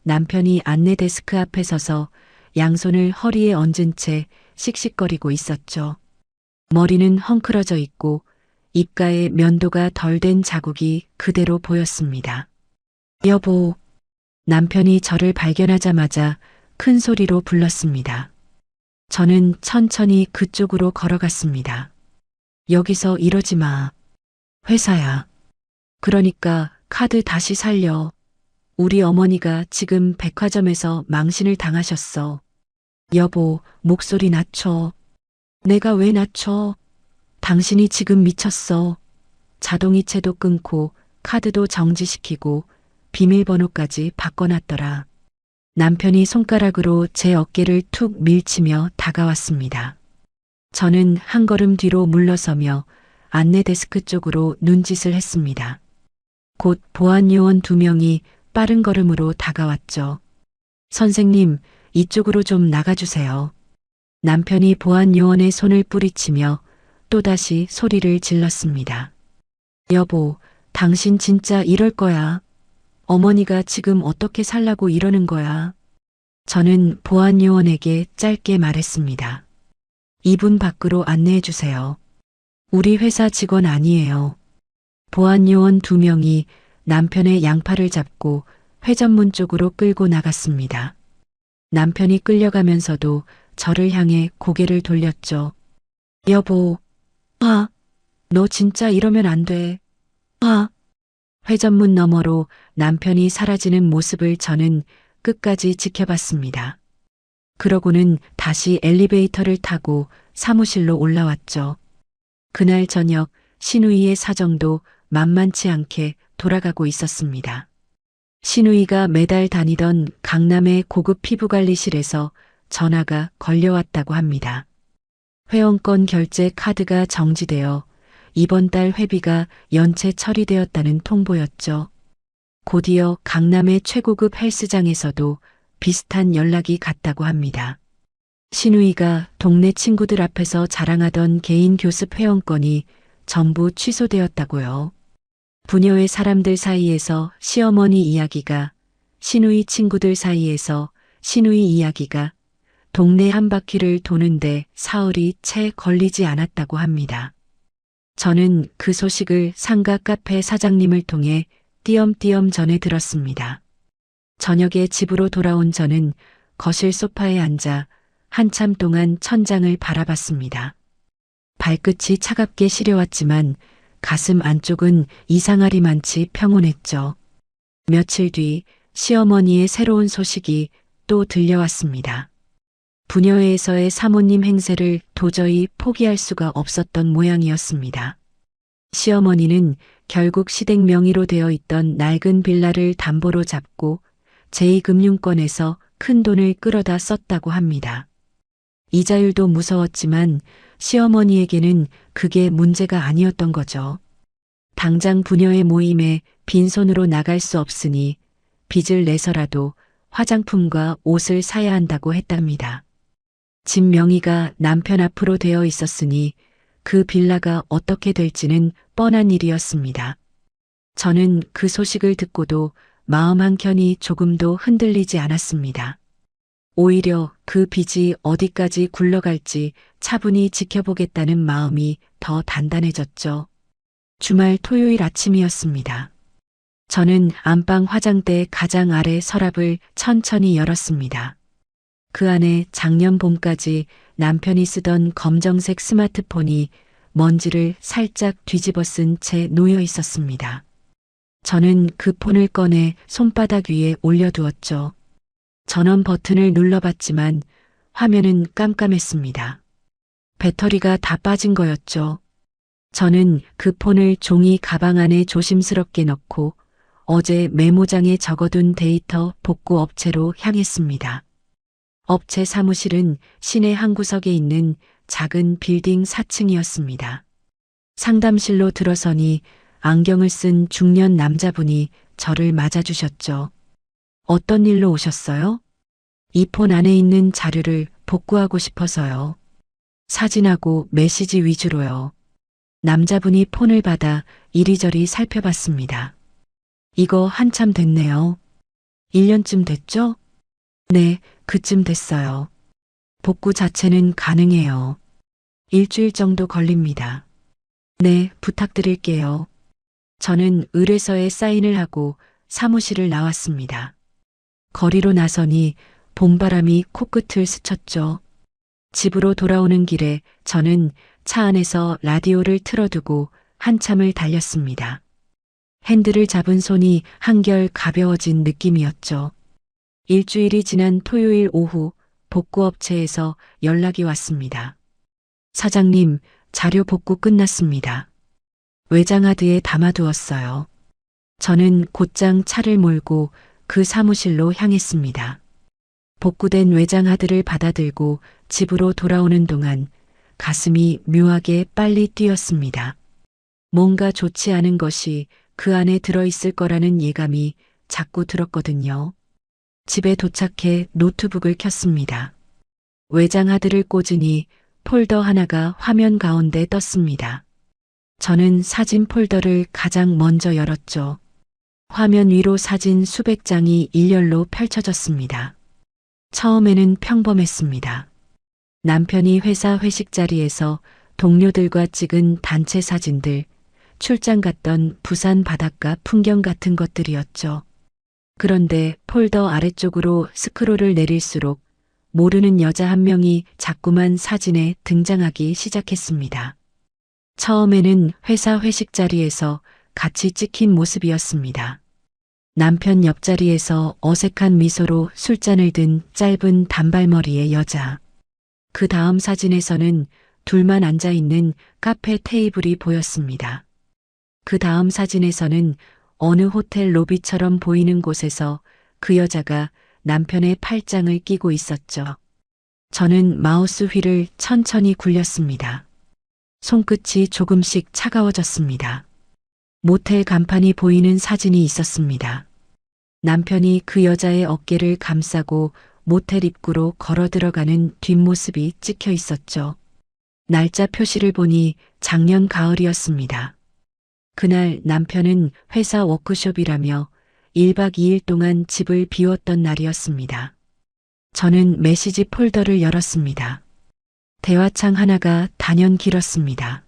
남편이 안내 데스크 앞에 서서 양손을 허리에 얹은 채 씩씩거리고 있었죠. 머리는 헝클어져 있고 입가에 면도가 덜 된 자국이 그대로 보였습니다. 여보, 남편이 저를 발견하자마자 큰 소리로 불렀습니다. 저는 천천히 그쪽으로 걸어갔습니다. 여기서 이러지 마. 회사야. 그러니까 카드 다시 살려. 우리 어머니가 지금 백화점에서 망신을 당하셨어. 여보, 목소리 낮춰. 내가 왜 낮춰? 당신이 지금 미쳤어. 자동이체도 끊고 카드도 정지시키고 비밀번호까지 바꿔놨더라. 남편이 손가락으로 제 어깨를 툭 밀치며 다가왔습니다. 저는 한 걸음 뒤로 물러서며 안내 데스크 쪽으로 눈짓을 했습니다. 곧 보안 요원 2명이 빠른 걸음으로 다가왔죠. 선생님, 이쪽으로 좀 나가주세요. 남편이 보안 요원의 손을 뿌리치며 또다시 소리를 질렀습니다. 여보, 당신 진짜 이럴 거야. 어머니가 지금 어떻게 살라고 이러는 거야. 저는 보안 요원에게 짧게 말했습니다. 이분 밖으로 안내해 주세요. 우리 회사 직원 아니에요. 보안 요원 2명이 남편의 양팔을 잡고 회전문 쪽으로 끌고 나갔습니다. 남편이 끌려가면서도 저를 향해 고개를 돌렸죠. 여보, 너 진짜 이러면 안 돼. 회전문 너머로 남편이 사라지는 모습을 저는 끝까지 지켜봤습니다. 그러고는 다시 엘리베이터를 타고 사무실로 올라왔죠. 그날 저녁 시누이의 사정도 만만치 않게 돌아가고 있었습니다. 시누이가 매달 다니던 강남의 고급 피부관리실에서 전화가 걸려왔다고 합니다. 회원권 결제 카드가 정지되어 이번 달 회비가 연체 처리되었다는 통보였죠. 곧이어 강남의 최고급 헬스장에서도 비슷한 연락이 갔다고 합니다. 시누이가 동네 친구들 앞에서 자랑하던 개인 교습 회원권이 전부 취소되었다고요. 부녀의 사람들 사이에서 시어머니 이야기가, 시누이 친구들 사이에서 시누이 이야기가 동네 한 바퀴를 도는데 사흘이 채 걸리지 않았다고 합니다. 저는 그 소식을 상가 카페 사장님을 통해 띄엄띄엄 전해 들었습니다. 저녁에 집으로 돌아온 저는 거실 소파에 앉아 한참 동안 천장을 바라봤습니다. 발끝이 차갑게 시려왔지만 가슴 안쪽은 이상하리만치 평온했죠. 며칠 뒤 시어머니의 새로운 소식이 또 들려왔습니다. 부녀회에서의 사모님 행세를 도저히 포기할 수가 없었던 모양이었습니다. 시어머니는 결국 시댁 명의로 되어 있던 낡은 빌라를 담보로 잡고 제2금융권에서 큰 돈을 끌어다 썼다고 합니다. 이자율도 무서웠지만 시어머니에게는 그게 문제가 아니었던 거죠. 당장 부녀의 모임에 빈손으로 나갈 수 없으니 빚을 내서라도 화장품과 옷을 사야 한다고 했답니다. 집 명의가 남편 앞으로 되어 있었으니 그 빌라가 어떻게 될지는 뻔한 일이었습니다. 저는 그 소식을 듣고도 마음 한켠이 조금도 흔들리지 않았습니다. 오히려 그 빚이 어디까지 굴러갈지 차분히 지켜보겠다는 마음이 더 단단해졌죠. 주말 토요일 아침이었습니다. 저는 안방 화장대 가장 아래 서랍을 천천히 열었습니다. 그 안에 작년 봄까지 남편이 쓰던 검정색 스마트폰이 먼지를 살짝 뒤집어 쓴 채 놓여 있었습니다. 저는 그 폰을 꺼내 손바닥 위에 올려두었죠. 전원 버튼을 눌러봤지만 화면은 깜깜했습니다. 배터리가 다 빠진 거였죠. 저는 그 폰을 종이 가방 안에 조심스럽게 넣고 어제 메모장에 적어둔 데이터 복구 업체로 향했습니다. 업체 사무실은 시내 한 구석에 있는 작은 빌딩 4층이었습니다. 상담실로 들어서니 안경을 쓴 중년 남자분이 저를 맞아주셨죠. 어떤 일로 오셨어요? 이 폰 안에 있는 자료를 복구하고 싶어서요. 사진하고 메시지 위주로요. 남자분이 폰을 받아 이리저리 살펴봤습니다. 이거 한참 됐네요. 1년쯤 됐죠? 네, 그쯤 됐어요. 복구 자체는 가능해요. 일주일 정도 걸립니다. 네, 부탁드릴게요. 저는 의뢰서에 사인을 하고 사무실을 나왔습니다. 거리로 나서니 봄바람이 코끝을 스쳤죠. 집으로 돌아오는 길에 저는 차 안에서 라디오를 틀어두고 한참을 달렸습니다. 핸들을 잡은 손이 한결 가벼워진 느낌이었죠. 일주일이 지난 토요일 오후 복구업체에서 연락이 왔습니다. 사장님, 자료 복구 끝났습니다. 외장하드에 담아두었어요. 저는 곧장 차를 몰고 그 사무실로 향했습니다. 복구된 외장하드를 받아들고 집으로 돌아오는 동안 가슴이 묘하게 빨리 뛰었습니다. 뭔가 좋지 않은 것이 그 안에 들어있을 거라는 예감이 자꾸 들었거든요. 집에 도착해 노트북을 켰습니다. 외장하드를 꽂으니 폴더 하나가 화면 가운데 떴습니다. 저는 사진 폴더를 가장 먼저 열었죠. 화면 위로 사진 수백 장이 일렬로 펼쳐졌습니다. 처음에는 평범했습니다. 남편이 회사 회식 자리에서 동료들과 찍은 단체 사진들, 출장 갔던 부산 바닷가 풍경 같은 것들이었죠. 그런데 폴더 아래쪽으로 스크롤을 내릴수록 모르는 여자 한 명이 자꾸만 사진에 등장하기 시작했습니다. 처음에는 회사 회식 자리에서 같이 찍힌 모습이었습니다. 남편 옆자리에서 어색한 미소로 술잔을 든 짧은 단발머리의 여자. 그 다음 사진에서는 둘만 앉아 있는 카페 테이블이 보였습니다. 그 다음 사진에서는 어느 호텔 로비처럼 보이는 곳에서 그 여자가 남편의 팔짱을 끼고 있었죠. 저는 마우스 휠을 천천히 굴렸습니다. 손끝이 조금씩 차가워졌습니다. 모텔 간판이 보이는 사진이 있었습니다. 남편이 그 여자의 어깨를 감싸고 모텔 입구로 걸어 들어가는 뒷모습이 찍혀 있었죠. 날짜 표시를 보니 작년 가을이었습니다. 그날 남편은 회사 워크숍이라며 1박 2일 동안 집을 비웠던 날이었습니다. 저는 메시지 폴더를 열었습니다. 대화창 하나가 단연 길었습니다.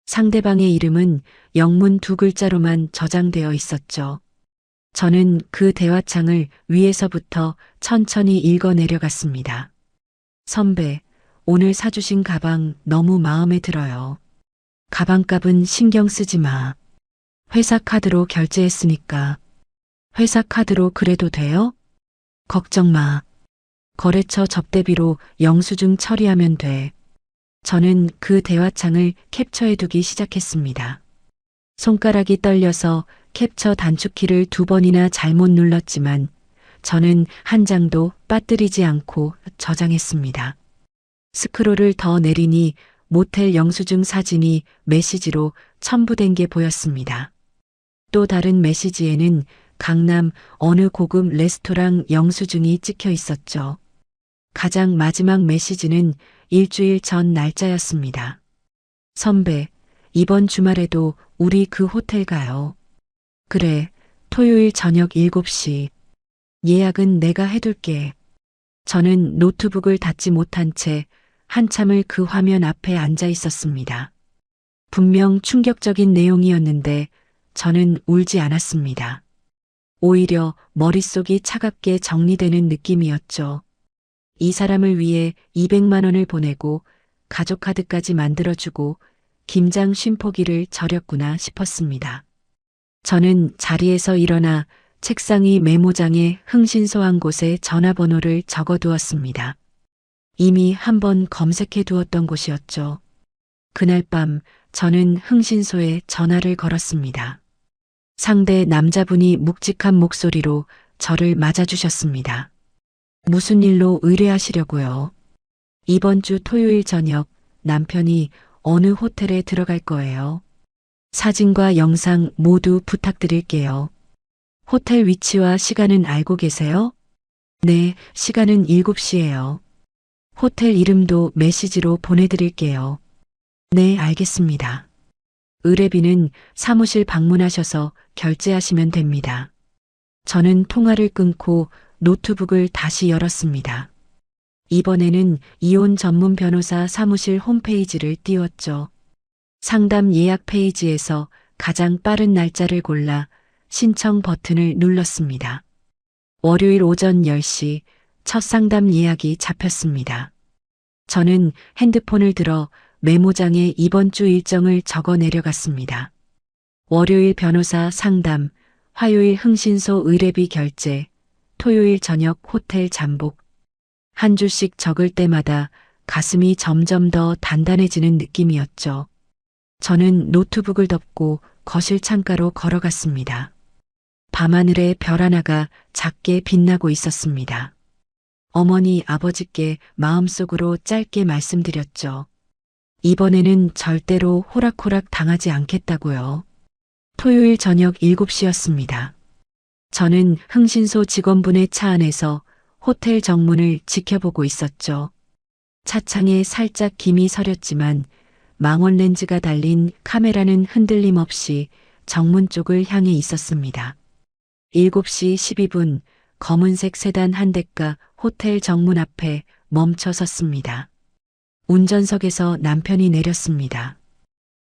상대방의 이름은 영문 2글자로만 저장되어 있었죠. 저는 그 대화창을 위에서부터 천천히 읽어 내려갔습니다. 선배, 오늘 사주신 가방 너무 마음에 들어요. 가방값은 신경 쓰지 마. 회사 카드로 결제했으니까. 회사 카드로 그래도 돼요? 걱정 마. 거래처 접대비로 영수증 처리하면 돼. 저는 그 대화창을 캡처해두기 시작했습니다. 손가락이 떨려서 캡처 단축키를 2번이나 잘못 눌렀지만 저는 한 장도 빠뜨리지 않고 저장했습니다. 스크롤을 더 내리니 모텔 영수증 사진이 메시지로 첨부된 게 보였습니다. 또 다른 메시지에는 강남 어느 고급 레스토랑 영수증이 찍혀 있었죠. 가장 마지막 메시지는 일주일 전 날짜였습니다. 선배, 이번 주말에도 우리 그 호텔 가요. 그래, 토요일 저녁 7시. 예약은 내가 해둘게. 저는 노트북을 닫지 못한 채 한참을 그 화면 앞에 앉아 있었습니다. 분명 충격적인 내용이었는데 저는 울지 않았습니다. 오히려 머릿속이 차갑게 정리되는 느낌이었죠. 이 사람을 위해 200만 원을 보내고 가족 카드까지 만들어주고 김장 쉼포기를 저렸구나 싶었습니다. 저는 자리에서 일어나 책상이 메모장에 흥신소한 곳에 전화번호를 적어두었습니다. 이미 한번 검색해 두었던 곳이었죠. 그날 밤 저는 흥신소에 전화를 걸었습니다. 상대 남자분이 묵직한 목소리로 저를 맞아주셨습니다. 무슨 일로 의뢰하시려고요? 이번 주 토요일 저녁 남편이 어느 호텔에 들어갈 거예요. 사진과 영상 모두 부탁드릴게요. 호텔 위치와 시간은 알고 계세요? 네, 시간은 7시예요. 호텔 이름도 메시지로 보내드릴게요. 네, 알겠습니다. 의뢰비는 사무실 방문하셔서 결제하시면 됩니다. 저는 통화를 끊고 노트북을 다시 열었습니다. 이번에는 이혼 전문 변호사 사무실 홈페이지를 띄웠죠. 상담 예약 페이지에서 가장 빠른 날짜를 골라 신청 버튼을 눌렀습니다. 월요일 오전 10시 첫 상담 예약이 잡혔습니다. 저는 핸드폰을 들어 메모장에 이번 주 일정을 적어 내려갔습니다. 월요일 변호사 상담, 화요일 흥신소 의뢰비 결제, 토요일 저녁 호텔 잠복. 한 줄씩 적을 때마다 가슴이 점점 더 단단해지는 느낌이었죠. 저는 노트북을 덮고 거실 창가로 걸어갔습니다. 밤하늘에 별 하나가 작게 빛나고 있었습니다. 어머니, 아버지께 마음속으로 짧게 말씀드렸죠. 이번에는 절대로 호락호락 당하지 않겠다고요. 토요일 저녁 7시였습니다. 저는 흥신소 직원분의 차 안에서 호텔 정문을 지켜보고 있었죠. 차창에 살짝 김이 서렸지만 망원 렌즈가 달린 카메라는 흔들림 없이 정문 쪽을 향해 있었습니다. 7시 12분 검은색 세단 한 대가 호텔 정문 앞에 멈춰 섰습니다. 운전석에서 남편이 내렸습니다.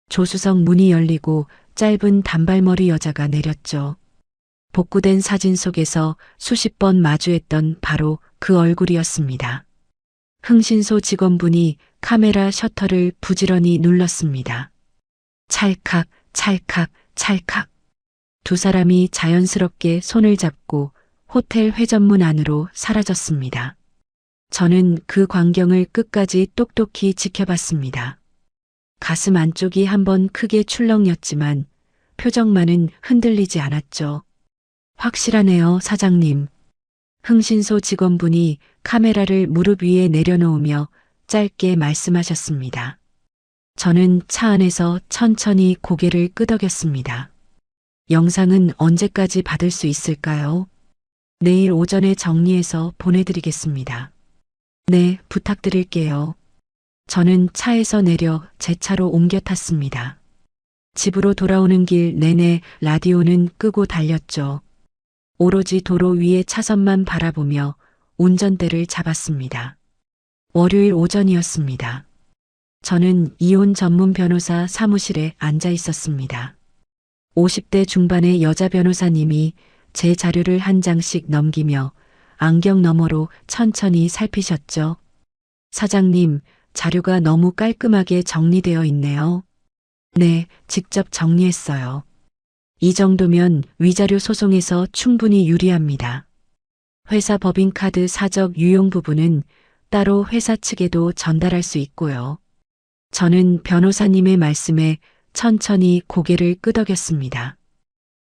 조수석 문이 열리고 짧은 단발머리 여자가 내렸죠. 복구된 사진 속에서 수십 번 마주했던 바로 그 얼굴이었습니다. 흥신소 직원분이 카메라 셔터를 부지런히 눌렀습니다. 찰칵, 찰칵, 찰칵. 두 사람이 자연스럽게 손을 잡고 호텔 회전문 안으로 사라졌습니다. 저는 그 광경을 끝까지 똑똑히 지켜봤습니다. 가슴 안쪽이 한번 크게 출렁였지만 표정만은 흔들리지 않았죠. 확실하네요, 사장님. 흥신소 직원분이 카메라를 무릎 위에 내려놓으며 짧게 말씀하셨습니다. 저는 차 안에서 천천히 고개를 끄덕였습니다. 영상은 언제까지 받을 수 있을까요? 내일 오전에 정리해서 보내드리겠습니다. 네, 부탁드릴게요. 저는 차에서 내려 제 차로 옮겨 탔습니다. 집으로 돌아오는 길 내내 라디오는 끄고 달렸죠. 오로지 도로 위의 차선만 바라보며 운전대를 잡았습니다. 월요일 오전이었습니다. 저는 이혼 전문 변호사 사무실에 앉아 있었습니다. 50대 중반의 여자 변호사님이 제 자료를 한 장씩 넘기며 안경 너머로 천천히 살피셨죠. 사장님, 자료가 너무 깔끔하게 정리되어 있네요. 네, 직접 정리했어요. 이 정도면 위자료 소송에서 충분히 유리합니다. 회사 법인카드 사적 유용 부분은 따로 회사 측에도 전달할 수 있고요. 저는 변호사님의 말씀에 천천히 고개를 끄덕였습니다.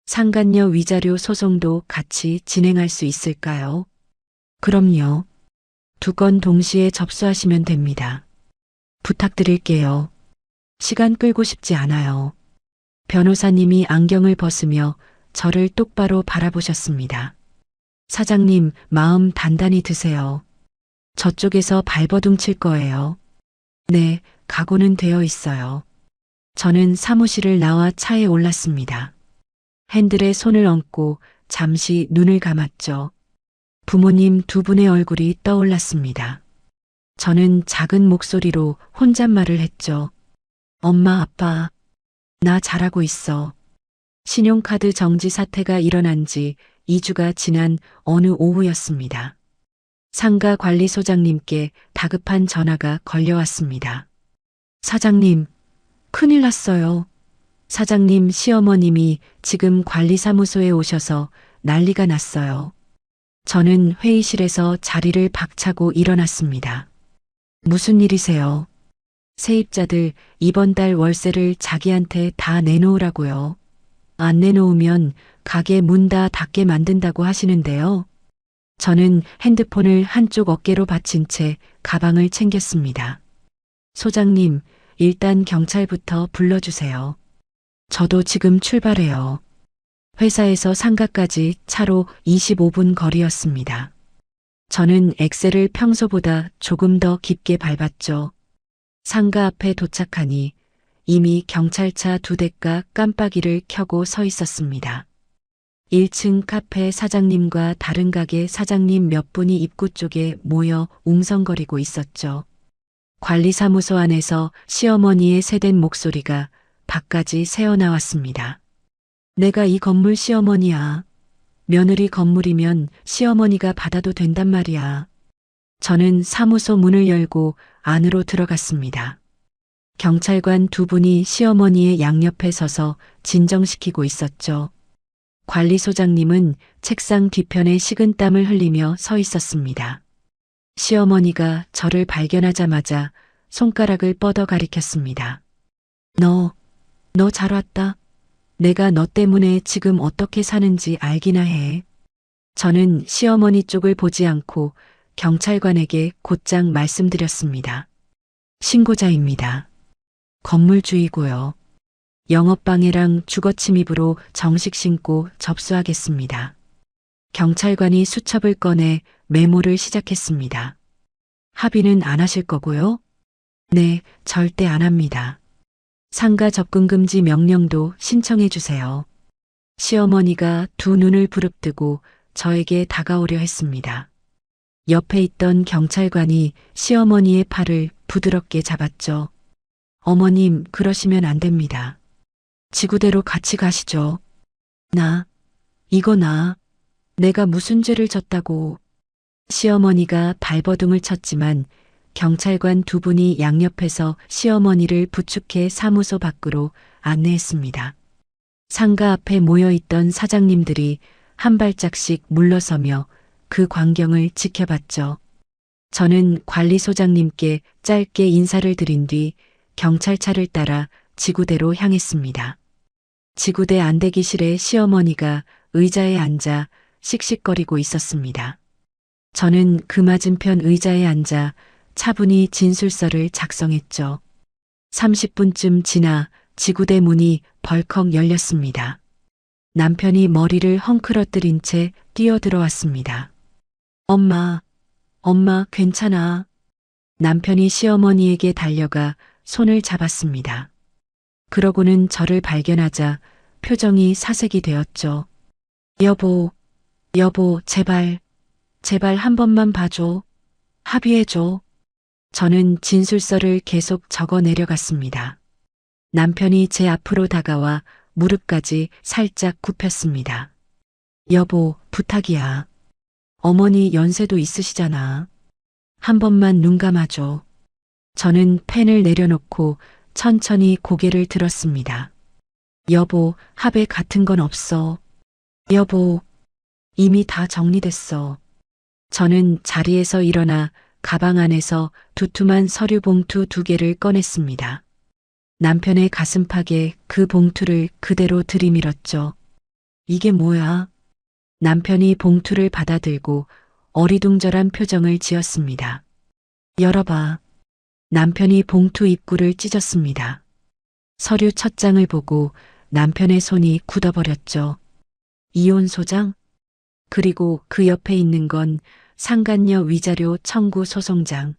상간녀 위자료 소송도 같이 진행할 수 있을까요? 그럼요. 2건 동시에 접수하시면 됩니다. 부탁드릴게요. 시간 끌고 싶지 않아요. 변호사님이 안경을 벗으며 저를 똑바로 바라보셨습니다. 사장님, 마음 단단히 드세요. 저쪽에서 발버둥 칠 거예요. 네, 각오는 되어 있어요. 저는 사무실을 나와 차에 올랐습니다. 핸들에 손을 얹고 잠시 눈을 감았죠. 부모님 2분의 얼굴이 떠올랐습니다. 저는 작은 목소리로 혼잣말을 했죠. 엄마, 아빠, 나 잘하고 있어. 신용카드 정지 사태가 일어난 지 2주가 지난 어느 오후였습니다. 상가 관리소장님께 다급한 전화가 걸려왔습니다. 사장님, 큰일 났어요. 사장님 시어머님이 지금 관리사무소에 오셔서 난리가 났어요. 저는 회의실에서 자리를 박차고 일어났습니다. 무슨 일이세요? 세입자들 이번 달 월세를 자기한테 다 내놓으라고요. 안 내놓으면 가게 문 다 닫게 만든다고 하시는데요. 저는 핸드폰을 한쪽 어깨로 받친 채 가방을 챙겼습니다. 소장님, 일단 경찰부터 불러주세요. 저도 지금 출발해요. 회사에서 상가까지 차로 25분 거리였습니다. 저는 엑셀을 평소보다 조금 더 깊게 밟았죠. 상가 앞에 도착하니 이미 경찰차 2대가 깜빡이를 켜고 서 있었습니다. 1층 카페 사장님과 다른 가게 사장님 몇 분이 입구 쪽에 모여 웅성거리고 있었죠. 관리사무소 안에서 시어머니의 새된 목소리가 밖까지 새어나왔습니다. 내가 이 건물 시어머니야. 며느리 건물이면 시어머니가 받아도 된단 말이야. 저는 사무소 문을 열고 안으로 들어갔습니다. 경찰관 2분이 시어머니의 양옆에 서서 진정시키고 있었죠. 관리소장님은 책상 뒤편에 식은땀을 흘리며 서 있었습니다. 시어머니가 저를 발견하자마자 손가락을 뻗어 가리켰습니다. 너 잘 왔다. 내가 너 때문에 지금 어떻게 사는지 알기나 해. 저는 시어머니 쪽을 보지 않고 경찰관에게 곧장 말씀드렸습니다. 신고자입니다. 건물주이고요. 영업방해랑 주거침입으로 정식 신고 접수하겠습니다. 경찰관이 수첩을 꺼내 메모를 시작했습니다. 합의는 안 하실 거고요? 네, 절대 안 합니다. 상가 접근 금지 명령도 신청해 주세요. 시어머니가 2눈을 부릅뜨고 저에게 다가오려 했습니다. 옆에 있던 경찰관이 시어머니의 팔을 부드럽게 잡았죠. 어머님, 그러시면 안 됩니다. 지구대로 같이 가시죠. 이거 내가 무슨 죄를 졌다고. 시어머니가 발버둥을 쳤지만 경찰관 2분이 양옆에서 시어머니를 부축해 사무소 밖으로 안내했습니다. 상가 앞에 모여있던 사장님들이 한 발짝씩 물러서며 그 광경을 지켜봤죠. 저는 관리소장님께 짧게 인사를 드린 뒤 경찰차를 따라 지구대로 향했습니다. 지구대 안대기실에 시어머니가 의자에 앉아 씩씩거리고 있었습니다. 저는 그 맞은편 의자에 앉아 차분히 진술서를 작성했죠. 30분쯤 지나 지구대 문이 벌컥 열렸습니다. 남편이 머리를 헝클어뜨린 채 뛰어들어왔습니다. 엄마, 괜찮아. 남편이 시어머니에게 달려가 손을 잡았습니다. 그러고는 저를 발견하자 표정이 사색이 되었죠. 여보, 제발 한 번만 봐줘. 합의해줘. 저는 진술서를 계속 적어 내려갔습니다. 남편이 제 앞으로 다가와 무릎까지 살짝 굽혔습니다. 여보, 부탁이야. 어머니 연세도 있으시잖아. 한 번만 눈 감아줘. 저는 펜을 내려놓고 천천히 고개를 들었습니다. 여보, 합의 같은 건 없어. 여보, 이미 다 정리됐어. 저는 자리에서 일어나 가방 안에서 두툼한 서류 봉투 2개를 꺼냈습니다. 남편의 가슴팍에 그 봉투를 그대로 들이밀었죠. 이게 뭐야? 남편이 봉투를 받아들고 어리둥절한 표정을 지었습니다. 열어봐. 남편이 봉투 입구를 찢었습니다. 서류 첫 장을 보고 남편의 손이 굳어버렸죠. 이혼 소장? 그리고 그 옆에 있는 건 상간녀 위자료 청구 소송장.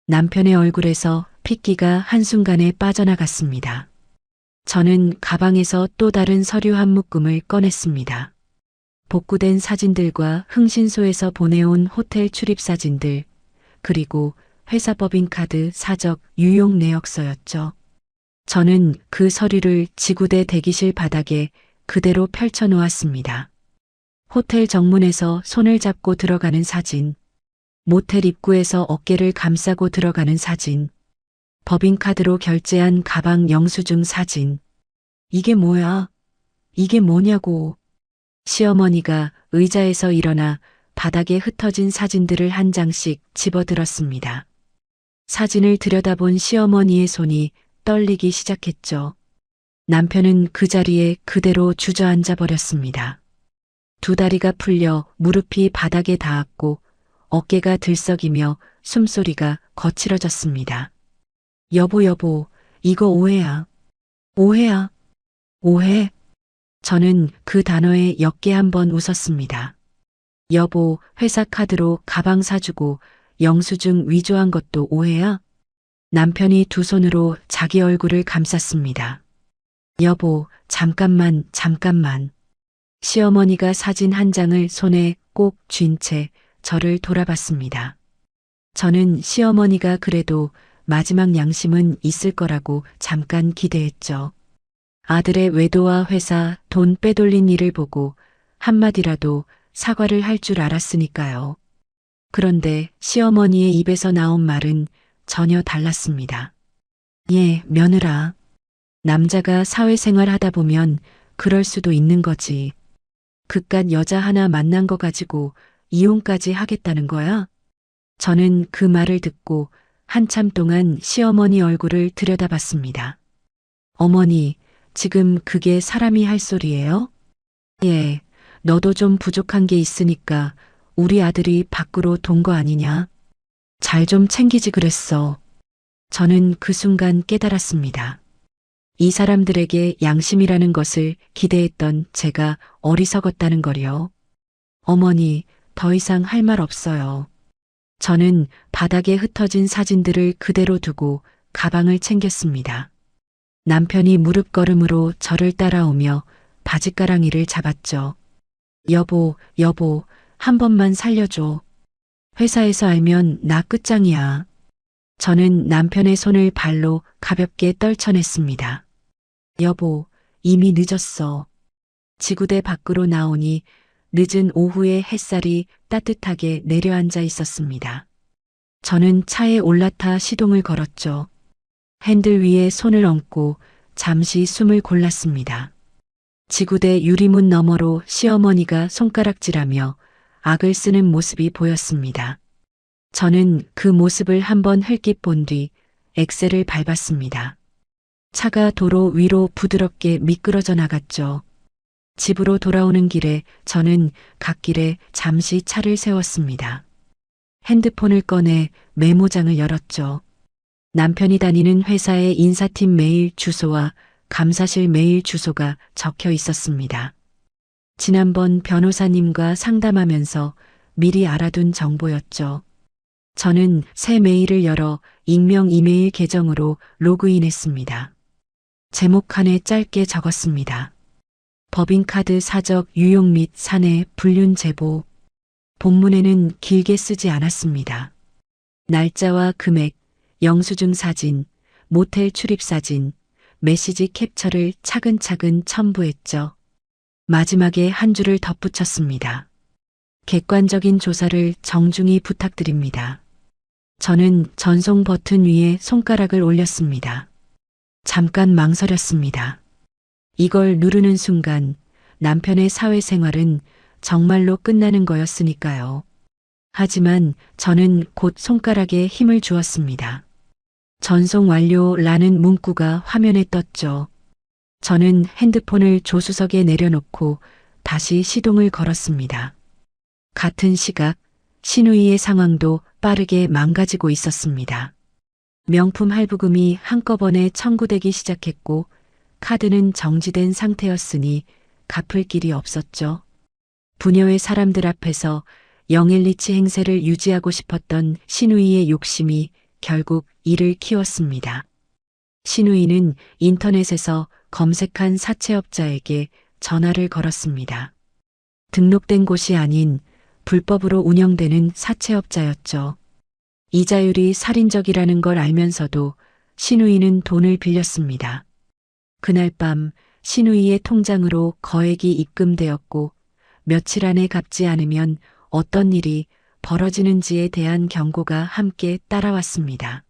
남편의 얼굴에서 핏기가 한순간에 빠져나갔습니다. 저는 가방에서 또 다른 서류 한 묶음을 꺼냈습니다. 복구된 사진들과 흥신소에서 보내온 호텔 출입 사진들, 그리고 회사 법인카드 사적 유용 내역서였죠. 저는 그 서류를 지구대 대기실 바닥에 그대로 펼쳐 놓았습니다. 호텔 정문에서 손을 잡고 들어가는 사진, 모텔 입구에서 어깨를 감싸고 들어가는 사진, 법인카드로 결제한 가방 영수증 사진. 이게 뭐야? 이게 뭐냐고. 시어머니가 의자에서 일어나 바닥에 흩어진 사진들을 한 장씩 집어들었습니다. 사진을 들여다본 시어머니의 손이 떨리기 시작했죠. 남편은 그 자리에 그대로 주저앉아 버렸습니다. 2다리가 풀려 무릎이 바닥에 닿았고 어깨가 들썩이며 숨소리가 거칠어졌습니다. 여보, 이거 오해야. 오해야. 오해? 저는 그 단어에 역게 한번 웃었습니다. 여보, 회사 카드로 가방 사주고 영수증 위조한 것도 오해야? 남편이 2손으로 자기 얼굴을 감쌌습니다. 여보, 잠깐만. 시어머니가 사진 한 장을 손에 꼭 쥔 채 저를 돌아봤습니다. 저는 시어머니가 그래도 마지막 양심은 있을 거라고 잠깐 기대했죠. 아들의 외도와 회사 돈 빼돌린 일을 보고 한마디라도 사과를 할 줄 알았으니까요. 그런데 시어머니의 입에서 나온 말은 전혀 달랐습니다. 예, 며느라. 남자가 사회생활 하다 보면 그럴 수도 있는 거지. 그깟 여자 하나 만난 거 가지고 이혼까지 하겠다는 거야? 저는 그 말을 듣고 한참 동안 시어머니 얼굴을 들여다봤습니다. 어머니, 지금 그게 사람이 할 소리예요? 예, 너도 좀 부족한 게 있으니까 우리 아들이 밖으로 돈 거 아니냐? 잘 좀 챙기지 그랬어. 저는 그 순간 깨달았습니다. 이 사람들에게 양심이라는 것을 기대했던 제가 어리석었다는 거요. 어머니, 더 이상 할 말 없어요. 저는 바닥에 흩어진 사진들을 그대로 두고 가방을 챙겼습니다. 남편이 무릎걸음으로 저를 따라오며 바짓가랑이를 잡았죠. 여보, 한 번만 살려줘. 회사에서 알면 나 끝장이야. 저는 남편의 손을 발로 가볍게 떨쳐냈습니다. 여보, 이미 늦었어. 지구대 밖으로 나오니 늦은 오후의 햇살이 따뜻하게 내려앉아 있었습니다. 저는 차에 올라타 시동을 걸었죠. 핸들 위에 손을 얹고 잠시 숨을 골랐습니다. 지구대 유리문 너머로 시어머니가 손가락질하며 악을 쓰는 모습이 보였습니다. 저는 그 모습을 한번 흘낏 본 뒤 엑셀을 밟았습니다. 차가 도로 위로 부드럽게 미끄러져 나갔죠. 집으로 돌아오는 길에 저는 갓길에 잠시 차를 세웠습니다. 핸드폰을 꺼내 메모장을 열었죠. 남편이 다니는 회사의 인사팀 메일 주소와 감사실 메일 주소가 적혀 있었습니다. 지난번 변호사님과 상담하면서 미리 알아둔 정보였죠. 저는 새 메일을 열어 익명 이메일 계정으로 로그인했습니다. 제목칸에 짧게 적었습니다. 법인카드 사적 유용 및 사내 불륜 제보. 본문에는 길게 쓰지 않았습니다. 날짜와 금액, 영수증 사진, 모텔 출입 사진, 메시지 캡처를 차근차근 첨부했죠. 마지막에 한 줄을 덧붙였습니다. 객관적인 조사를 정중히 부탁드립니다. 저는 전송 버튼 위에 손가락을 올렸습니다. 잠깐 망설였습니다. 이걸 누르는 순간 남편의 사회생활은 정말로 끝나는 거였으니까요. 하지만 저는 곧 손가락에 힘을 주었습니다. 전송 완료라는 문구가 화면에 떴죠. 저는 핸드폰을 조수석에 내려놓고 다시 시동을 걸었습니다. 같은 시각, 신우이의 상황도 빠르게 망가지고 있었습니다. 명품 할부금이 한꺼번에 청구되기 시작했고 카드는 정지된 상태였으니 갚을 길이 없었죠. 부녀의 사람들 앞에서 영엘리치 행세를 유지하고 싶었던 신우이의 욕심이 결국 이를 키웠습니다. 신우이는 인터넷에서 검색한 사채업자에게 전화를 걸었습니다. 등록된 곳이 아닌 불법으로 운영되는 사채업자였죠. 이자율이 살인적이라는 걸 알면서도 신우이는 돈을 빌렸습니다. 그날 밤 신우이의 통장으로 거액이 입금되었고 며칠 안에 갚지 않으면 어떤 일이 벌어지는지에 대한 경고가 함께 따라왔습니다.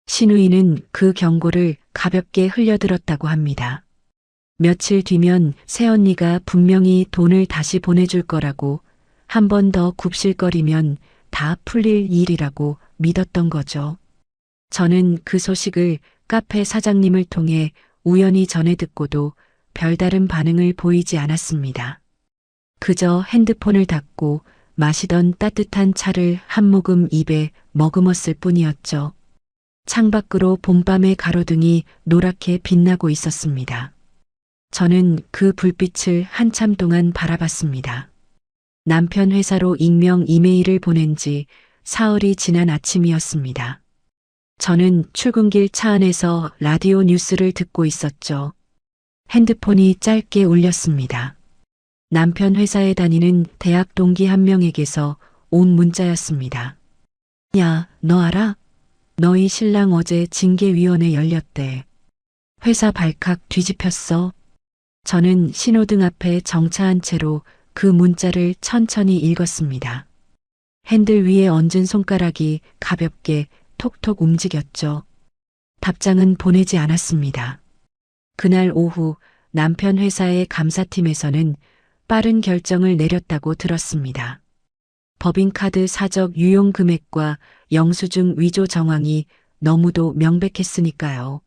신우이는 그 경고를 가볍게 흘려들었다고 합니다. 며칠 뒤면 새언니가 분명히 돈을 다시 보내줄 거라고, 한 번 더 굽실거리면 다 풀릴 일이라고 믿었던 거죠. 저는 그 소식을 카페 사장님을 통해 우연히 전해 듣고도 별다른 반응을 보이지 않았습니다. 그저 핸드폰을 닫고 마시던 따뜻한 차를 한 모금 입에 머금었을 뿐이었죠. 창밖으로 봄밤의 가로등이 노랗게 빛나고 있었습니다. 저는 그 불빛을 한참 동안 바라봤습니다. 남편 회사로 익명 이메일을 보낸 지 사흘이 지난 아침이었습니다. 저는 출근길 차 안에서 라디오 뉴스를 듣고 있었죠. 핸드폰이 짧게 울렸습니다. 남편 회사에 다니는 대학 동기 한 명에게서 온 문자였습니다. 야, 너 알아? 너희 신랑 어제 징계위원회 열렸대. 회사 발칵 뒤집혔어. 저는 신호등 앞에 정차한 채로 그 문자를 천천히 읽었습니다. 핸들 위에 얹은 손가락이 가볍게 톡톡 움직였죠. 답장은 보내지 않았습니다. 그날 오후 남편 회사의 감사팀에서는 빠른 결정을 내렸다고 들었습니다. 법인카드 사적 유용 금액과 영수증 위조 정황이 너무도 명백했으니까요.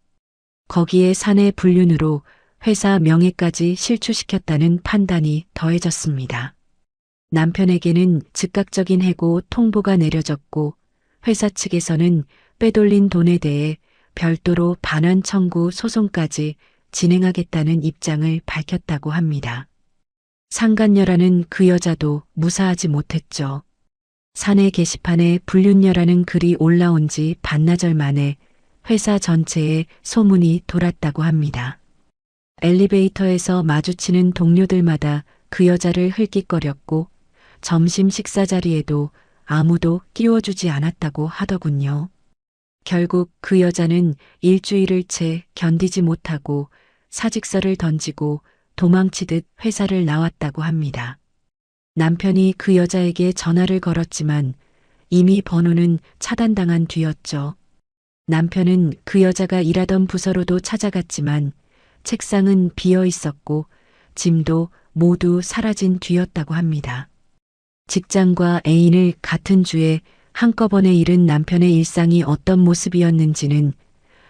거기에 사내 불륜으로 회사 명예까지 실추시켰다는 판단이 더해졌습니다. 남편에게는 즉각적인 해고 통보가 내려졌고 회사 측에서는 빼돌린 돈에 대해 별도로 반환 청구 소송까지 진행하겠다는 입장을 밝혔다고 합니다. 상간녀라는 그 여자도 무사하지 못했죠. 사내 게시판에 불륜녀라는 글이 올라온 지 반나절 만에 회사 전체에 소문이 돌았다고 합니다. 엘리베이터에서 마주치는 동료들마다 그 여자를 흘낏거렸고 점심 식사 자리에도 아무도 끼워주지 않았다고 하더군요. 결국 그 여자는 일주일을 채 견디지 못하고 사직서를 던지고 도망치듯 회사를 나왔다고 합니다. 남편이 그 여자에게 전화를 걸었지만 이미 번호는 차단당한 뒤였죠. 남편은 그 여자가 일하던 부서로도 찾아갔지만 책상은 비어 있었고 짐도 모두 사라진 뒤였다고 합니다. 직장과 애인을 같은 주에 한꺼번에 잃은 남편의 일상이 어떤 모습이었는지는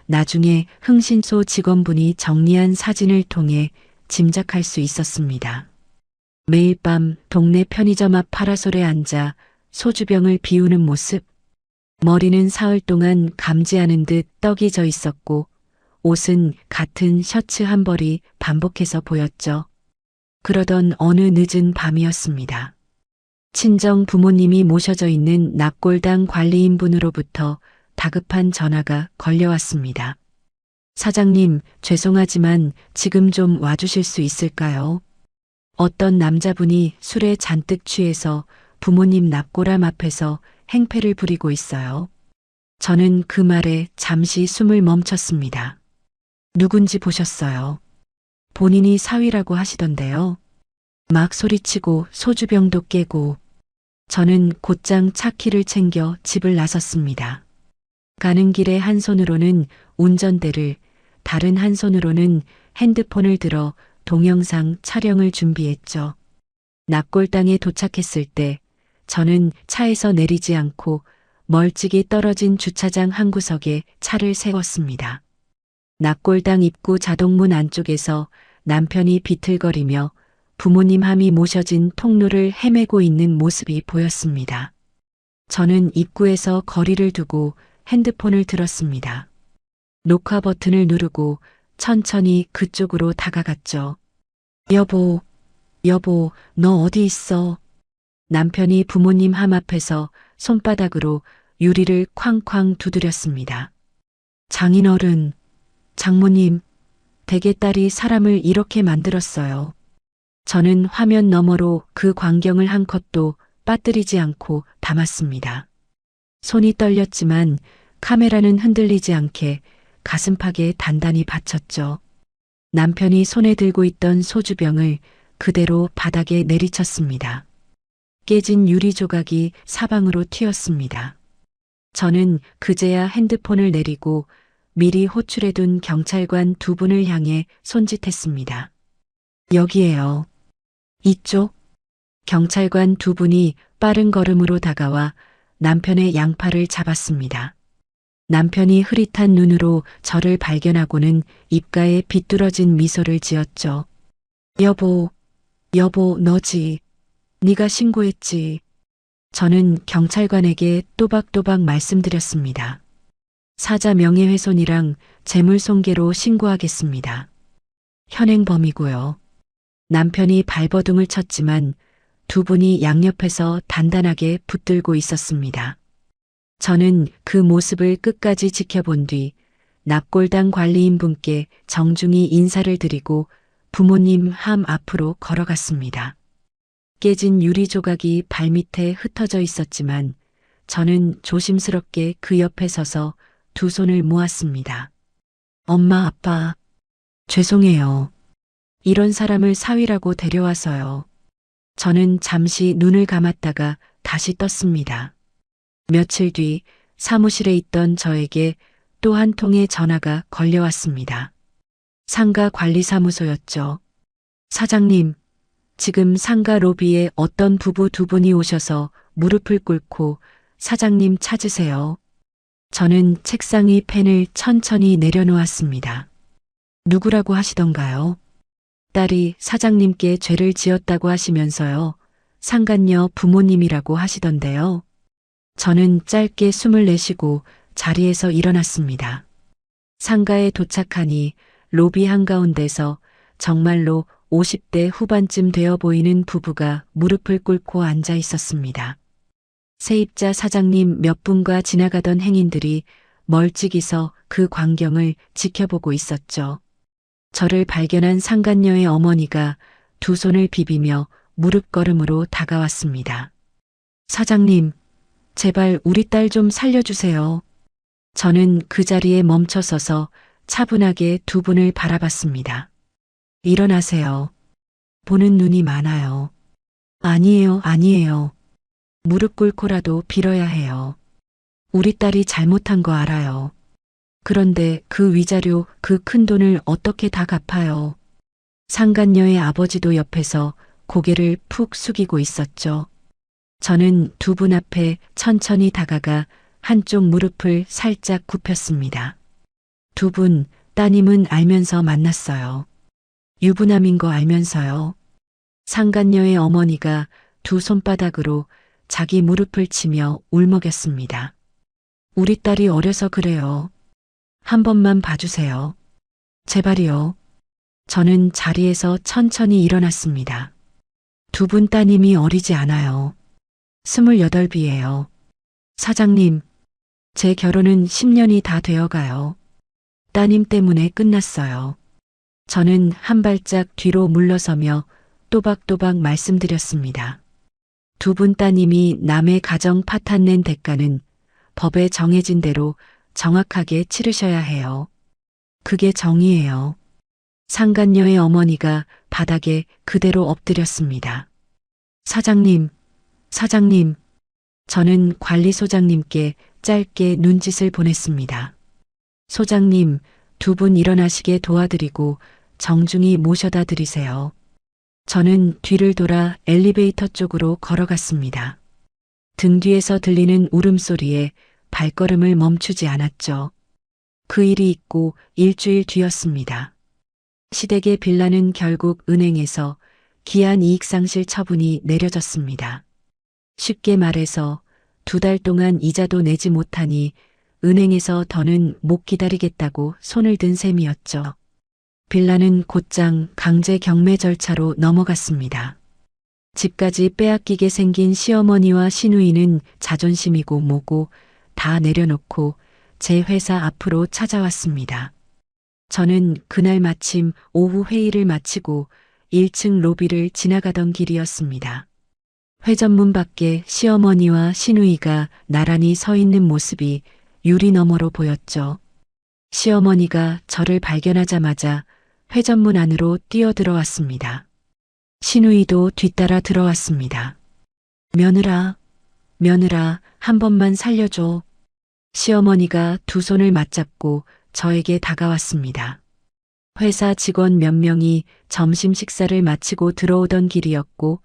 나중에 흥신소 직원분이 정리한 사진을 통해 짐작할 수 있었습니다. 매일 밤 동네 편의점 앞 파라솔에 앉아 소주병을 비우는 모습, 머리는 사흘 동안 감지하는 듯 떡이 져 있었고 옷은 같은 셔츠 한 벌이 반복해서 보였죠. 그러던 어느 늦은 밤이었습니다. 친정 부모님이 모셔져 있는 납골당 관리인분으로부터 다급한 전화가 걸려왔습니다. 사장님, 죄송하지만 지금 좀 와주실 수 있을까요? 어떤 남자분이 술에 잔뜩 취해서 부모님 납골함 앞에서 행패를 부리고 있어요. 저는 그 말에 잠시 숨을 멈췄습니다. 누군지 보셨어요? 본인이 사위라고 하시던데요. 막 소리치고 소주병도 깨고. 저는 곧장 차키를 챙겨 집을 나섰습니다. 가는 길에 한 손으로는 운전대를, 다른 한 손으로는 핸드폰을 들어 동영상 촬영을 준비했죠. 납골당에 도착했을 때 저는 차에서 내리지 않고 멀찍이 떨어진 주차장 한 구석에 차를 세웠습니다. 납골당 입구 자동문 안쪽에서 남편이 비틀거리며 부모님 함이 모셔진 통로를 헤매고 있는 모습이 보였습니다. 저는 입구에서 거리를 두고 핸드폰을 들었습니다. 녹화 버튼을 누르고 천천히 그쪽으로 다가갔죠. 여보, 여보, 너 어디 있어? 남편이 부모님 함 앞에서 손바닥으로 유리를 쾅쾅 두드렸습니다. 장인어른, 장모님, 댁의 딸이 사람을 이렇게 만들었어요. 저는 화면 너머로 그 광경을 한 컷도 빠뜨리지 않고 담았습니다. 손이 떨렸지만 카메라는 흔들리지 않게 가슴팍에 단단히 받쳤죠. 남편이 손에 들고 있던 소주병을 그대로 바닥에 내리쳤습니다. 깨진 유리 조각이 사방으로 튀었습니다. 저는 그제야 핸드폰을 내리고 미리 호출해둔 경찰관 두 분을 향해 손짓했습니다. 여기에요. 이쪽? 경찰관 두 분이 빠른 걸음으로 다가와 남편의 양팔을 잡았습니다. 남편이 흐릿한 눈으로 저를 발견하고는 입가에 비뚤어진 미소를 지었죠. 여보, 여보, 너지. 네가 신고했지. 저는 경찰관에게 또박또박 말씀드렸습니다. 사자 명예훼손이랑 재물손괴로 신고하겠습니다. 현행범이고요. 남편이 발버둥을 쳤지만 두 분이 양옆에서 단단하게 붙들고 있었습니다. 저는 그 모습을 끝까지 지켜본 뒤 납골당 관리인분께 정중히 인사를 드리고 부모님 함 앞으로 걸어갔습니다. 깨진 유리 조각이 발밑에 흩어져 있었지만 저는 조심스럽게 그 옆에 서서 두 손을 모았습니다. 엄마, 아빠, 죄송해요. 이런 사람을 사위라고 데려와서요. 저는 잠시 눈을 감았다가 다시 떴습니다. 며칠 뒤 사무실에 있던 저에게 또 한 통의 전화가 걸려왔습니다. 상가 관리사무소였죠. 사장님, 지금 상가 로비에 어떤 부부 두 분이 오셔서 무릎을 꿇고 사장님 찾으세요. 저는 책상 위 펜을 천천히 내려놓았습니다. 누구라고 하시던가요? 딸이 사장님께 죄를 지었다고 하시면서요. 상간녀 부모님이라고 하시던데요. 저는 짧게 숨을 내쉬고 자리에서 일어났습니다. 상가에 도착하니 로비 한가운데서 정말로 50대 후반쯤 되어 보이는 부부가 무릎을 꿇고 앉아 있었습니다. 세입자 사장님 몇 분과 지나가던 행인들이 멀찍이서 그 광경을 지켜보고 있었죠. 저를 발견한 상간녀의 어머니가 두 손을 비비며 무릎걸음으로 다가왔습니다. 사장님, 제발 우리 딸 좀 살려주세요. 저는 그 자리에 멈춰서서 차분하게 두 분을 바라봤습니다. 일어나세요. 보는 눈이 많아요. 아니에요, 아니에요. 무릎 꿇고라도 빌어야 해요. 우리 딸이 잘못한 거 알아요. 그런데 그 위자료, 그 큰 돈을 어떻게 다 갚아요? 상간녀의 아버지도 옆에서 고개를 푹 숙이고 있었죠. 저는 두 분 앞에 천천히 다가가 한쪽 무릎을 살짝 굽혔습니다. 두 분, 따님은 알면서 만났어요. 유부남인 거 알면서요. 상간녀의 어머니가 두 손바닥으로 자기 무릎을 치며 울먹였습니다. 우리 딸이 어려서 그래요. 한 번만 봐주세요. 제발이요. 저는 자리에서 천천히 일어났습니다. 두 분 따님이 어리지 않아요. 28이에요. 사장님, 제 결혼은 10년이 다 되어가요. 따님 때문에 끝났어요. 저는 한 발짝 뒤로 물러서며 또박또박 말씀드렸습니다. 두 분 따님이 남의 가정 파탄낸 대가는 법에 정해진 대로 정확하게 치르셔야 해요. 그게 정의예요. 상간녀의 어머니가 바닥에 그대로 엎드렸습니다. 사장님, 사장님. 저는 관리소장님께 짧게 눈짓을 보냈습니다. 소장님, 두 분 일어나시게 도와드리고 정중히 모셔다 드리세요. 저는 뒤를 돌아 엘리베이터 쪽으로 걸어갔습니다. 등 뒤에서 들리는 울음소리에 발걸음을 멈추지 않았죠. 그 일이 있고 일주일 뒤였습니다. 시댁의 빌라는 결국 은행에서 기한 이익상실 처분이 내려졌습니다. 쉽게 말해서 2달 동안 이자도 내지 못하니 은행에서 더는 못 기다리겠다고 손을 든 셈이었죠. 빌라는 곧장 강제 경매 절차로 넘어갔습니다. 집까지 빼앗기게 생긴 시어머니와 시누이는 자존심이고 뭐고 다 내려놓고 제 회사 앞으로 찾아왔습니다. 저는 그날 마침 오후 회의를 마치고 1층 로비를 지나가던 길이었습니다. 회전문 밖에 시어머니와 시누이가 나란히 서 있는 모습이 유리 너머로 보였죠. 시어머니가 저를 발견하자마자 회전문 안으로 뛰어들어왔습니다. 시누이도 뒤따라 들어왔습니다. 며느라, 며느라, 한 번만 살려줘. 시어머니가 두 손을 맞잡고 저에게 다가왔습니다. 회사 직원 몇 명이 점심 식사를 마치고 들어오던 길이었고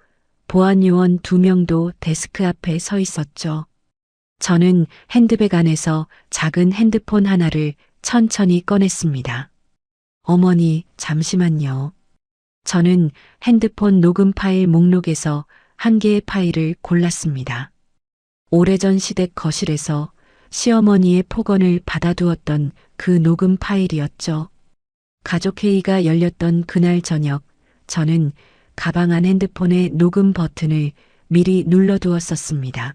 보안 요원 2명도 데스크 앞에 서 있었죠. 저는 핸드백 안에서 작은 핸드폰 하나를 천천히 꺼냈습니다. 어머니, 잠시만요. 저는 핸드폰 녹음 파일 목록에서 한 개의 파일을 골랐습니다. 오래전 시댁 거실에서 시어머니의 폭언을 받아두었던 그 녹음 파일이었죠. 가족회의가 열렸던 그날 저녁, 저는 가방 안 핸드폰의 녹음 버튼을 미리 눌러두었었습니다.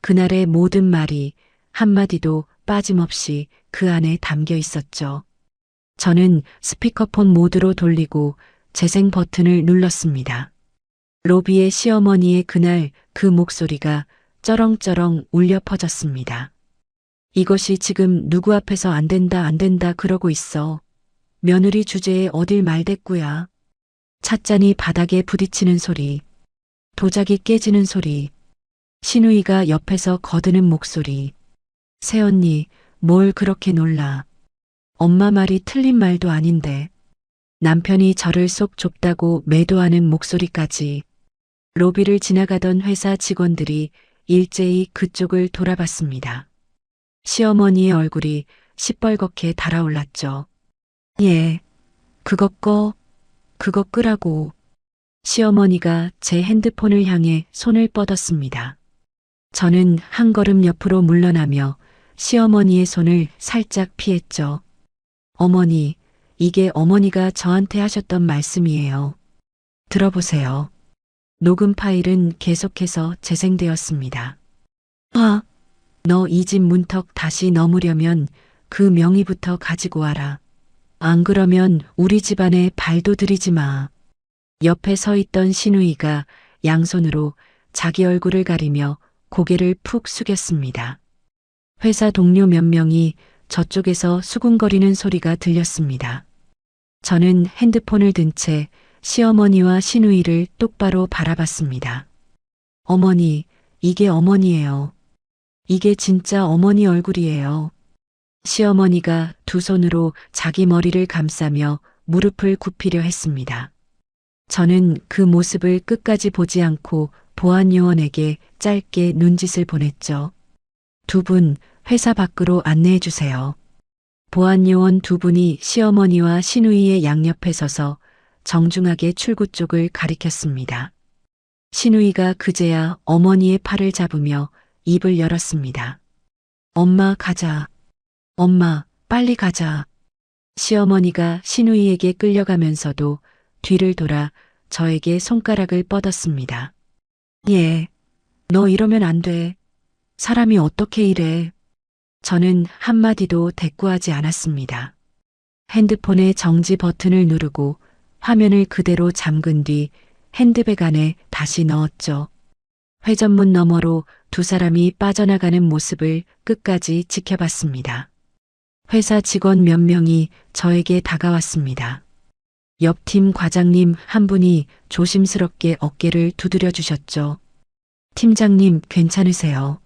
그날의 모든 말이 한마디도 빠짐없이 그 안에 담겨 있었죠. 저는 스피커폰 모드로 돌리고 재생 버튼을 눌렀습니다. 로비의 시어머니의 그날 그 목소리가 쩌렁쩌렁 울려 퍼졌습니다. 이것이 지금 누구 앞에서 안 된다 그러고 있어. 며느리 주제에 어딜 말대꾸야. 찻잔이 바닥에 부딪히는 소리, 도자기 깨지는 소리, 시누이가 옆에서 거드는 목소리. 새언니, 뭘 그렇게 놀라. 엄마 말이 틀린 말도 아닌데. 남편이 저를 속 좁다고 매도하는 목소리까지. 로비를 지나가던 회사 직원들이 일제히 그쪽을 돌아봤습니다. 시어머니의 얼굴이 시뻘겋게 달아올랐죠. 예, 그거 끄라고. 시어머니가 제 핸드폰을 향해 손을 뻗었습니다. 저는 한 걸음 옆으로 물러나며 시어머니의 손을 살짝 피했죠. 어머니, 이게 어머니가 저한테 하셨던 말씀이에요. 들어보세요. 녹음 파일은 계속해서 재생되었습니다. 너 이 집 문턱 다시 넘으려면 그 명의부터 가지고 와라. 안 그러면 우리 집안에 발도 들이지 마. 옆에 서 있던 시누이가 양손으로 자기 얼굴을 가리며 고개를 푹 숙였습니다. 회사 동료 몇 명이 저쪽에서 수군거리는 소리가 들렸습니다. 저는 핸드폰을 든 채 시어머니와 시누이를 똑바로 바라봤습니다. 어머니, 이게 어머니예요. 이게 진짜 어머니 얼굴이에요. 시어머니가 두 손으로 자기 머리를 감싸며 무릎을 굽히려 했습니다. 저는 그 모습을 끝까지 보지 않고 보안 요원에게 짧게 눈짓을 보냈죠. 두 분 회사 밖으로 안내해 주세요. 보안 요원 두 분이 시어머니와 시누이의 양옆에 서서 정중하게 출구 쪽을 가리켰습니다. 시누이가 그제야 어머니의 팔을 잡으며 입을 열었습니다. 엄마 가자. 엄마 빨리 가자. 시어머니가 시누이에게 끌려가면서도 뒤를 돌아 저에게 손가락을 뻗었습니다. 예, 너 이러면 안 돼. 사람이 어떻게 이래. 저는 한마디도 대꾸하지 않았습니다. 핸드폰의 정지 버튼을 누르고 화면을 그대로 잠근 뒤 핸드백 안에 다시 넣었죠. 회전문 너머로 두 사람이 빠져나가는 모습을 끝까지 지켜봤습니다. 회사 직원 몇 명이 저에게 다가왔습니다. 옆팀 과장님 한 분이 조심스럽게 어깨를 두드려 주셨죠. 팀장님 괜찮으세요?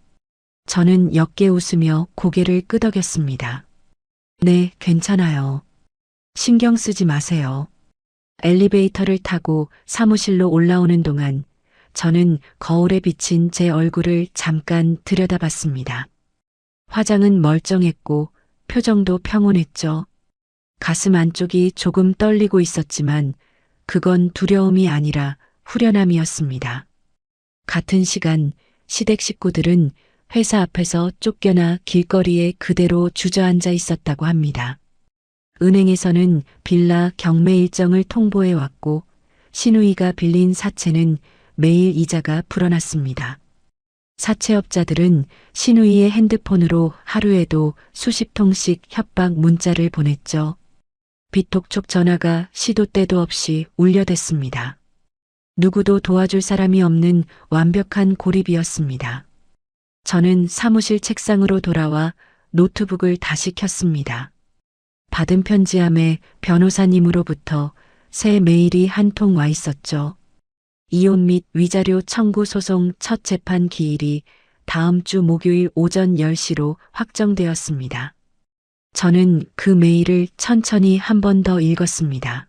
저는 옅게 웃으며 고개를 끄덕였습니다. 네, 괜찮아요. 신경 쓰지 마세요. 엘리베이터를 타고 사무실로 올라오는 동안 저는 거울에 비친 제 얼굴을 잠깐 들여다봤습니다. 화장은 멀쩡했고 표정도 평온했죠. 가슴 안쪽이 조금 떨리고 있었지만 그건 두려움이 아니라 후련함이었습니다. 같은 시간 시댁 식구들은 회사 앞에서 쫓겨나 길거리에 그대로 주저앉아 있었다고 합니다. 은행에서는 빌라 경매 일정을 통보해 왔고 신우이가 빌린 사채는 매일 이자가 불어났습니다. 사채업자들은 신우이의 핸드폰으로 하루에도 수십 통씩 협박 문자를 보냈죠. 비톡촉 전화가 시도 때도 없이 울려댔습니다. 누구도 도와줄 사람이 없는 완벽한 고립이었습니다. 저는 사무실 책상으로 돌아와 노트북을 다시 켰습니다. 받은 편지함에 변호사님으로부터 새 메일이 한 통 와 있었죠. 이혼 및 위자료 청구 소송 첫 재판 기일이 다음 주 목요일 오전 10시로 확정되었습니다. 저는 그 메일을 천천히 한 번 더 읽었습니다.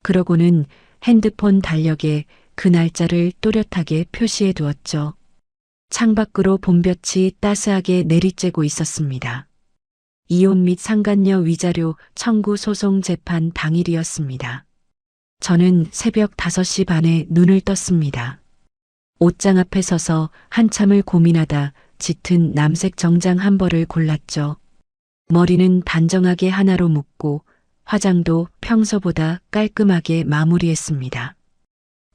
그러고는 핸드폰 달력에 그 날짜를 또렷하게 표시해 두었죠. 창밖으로 봄볕이 따스하게 내리쬐고 있었습니다. 이혼 및 상간녀 위자료 청구 소송 재판 당일이었습니다. 저는 새벽 5시 반에 눈을 떴습니다. 옷장 앞에 서서 한참을 고민하다 짙은 남색 정장 한 벌을 골랐죠. 머리는 단정하게 하나로 묶고 화장도 평소보다 깔끔하게 마무리했습니다.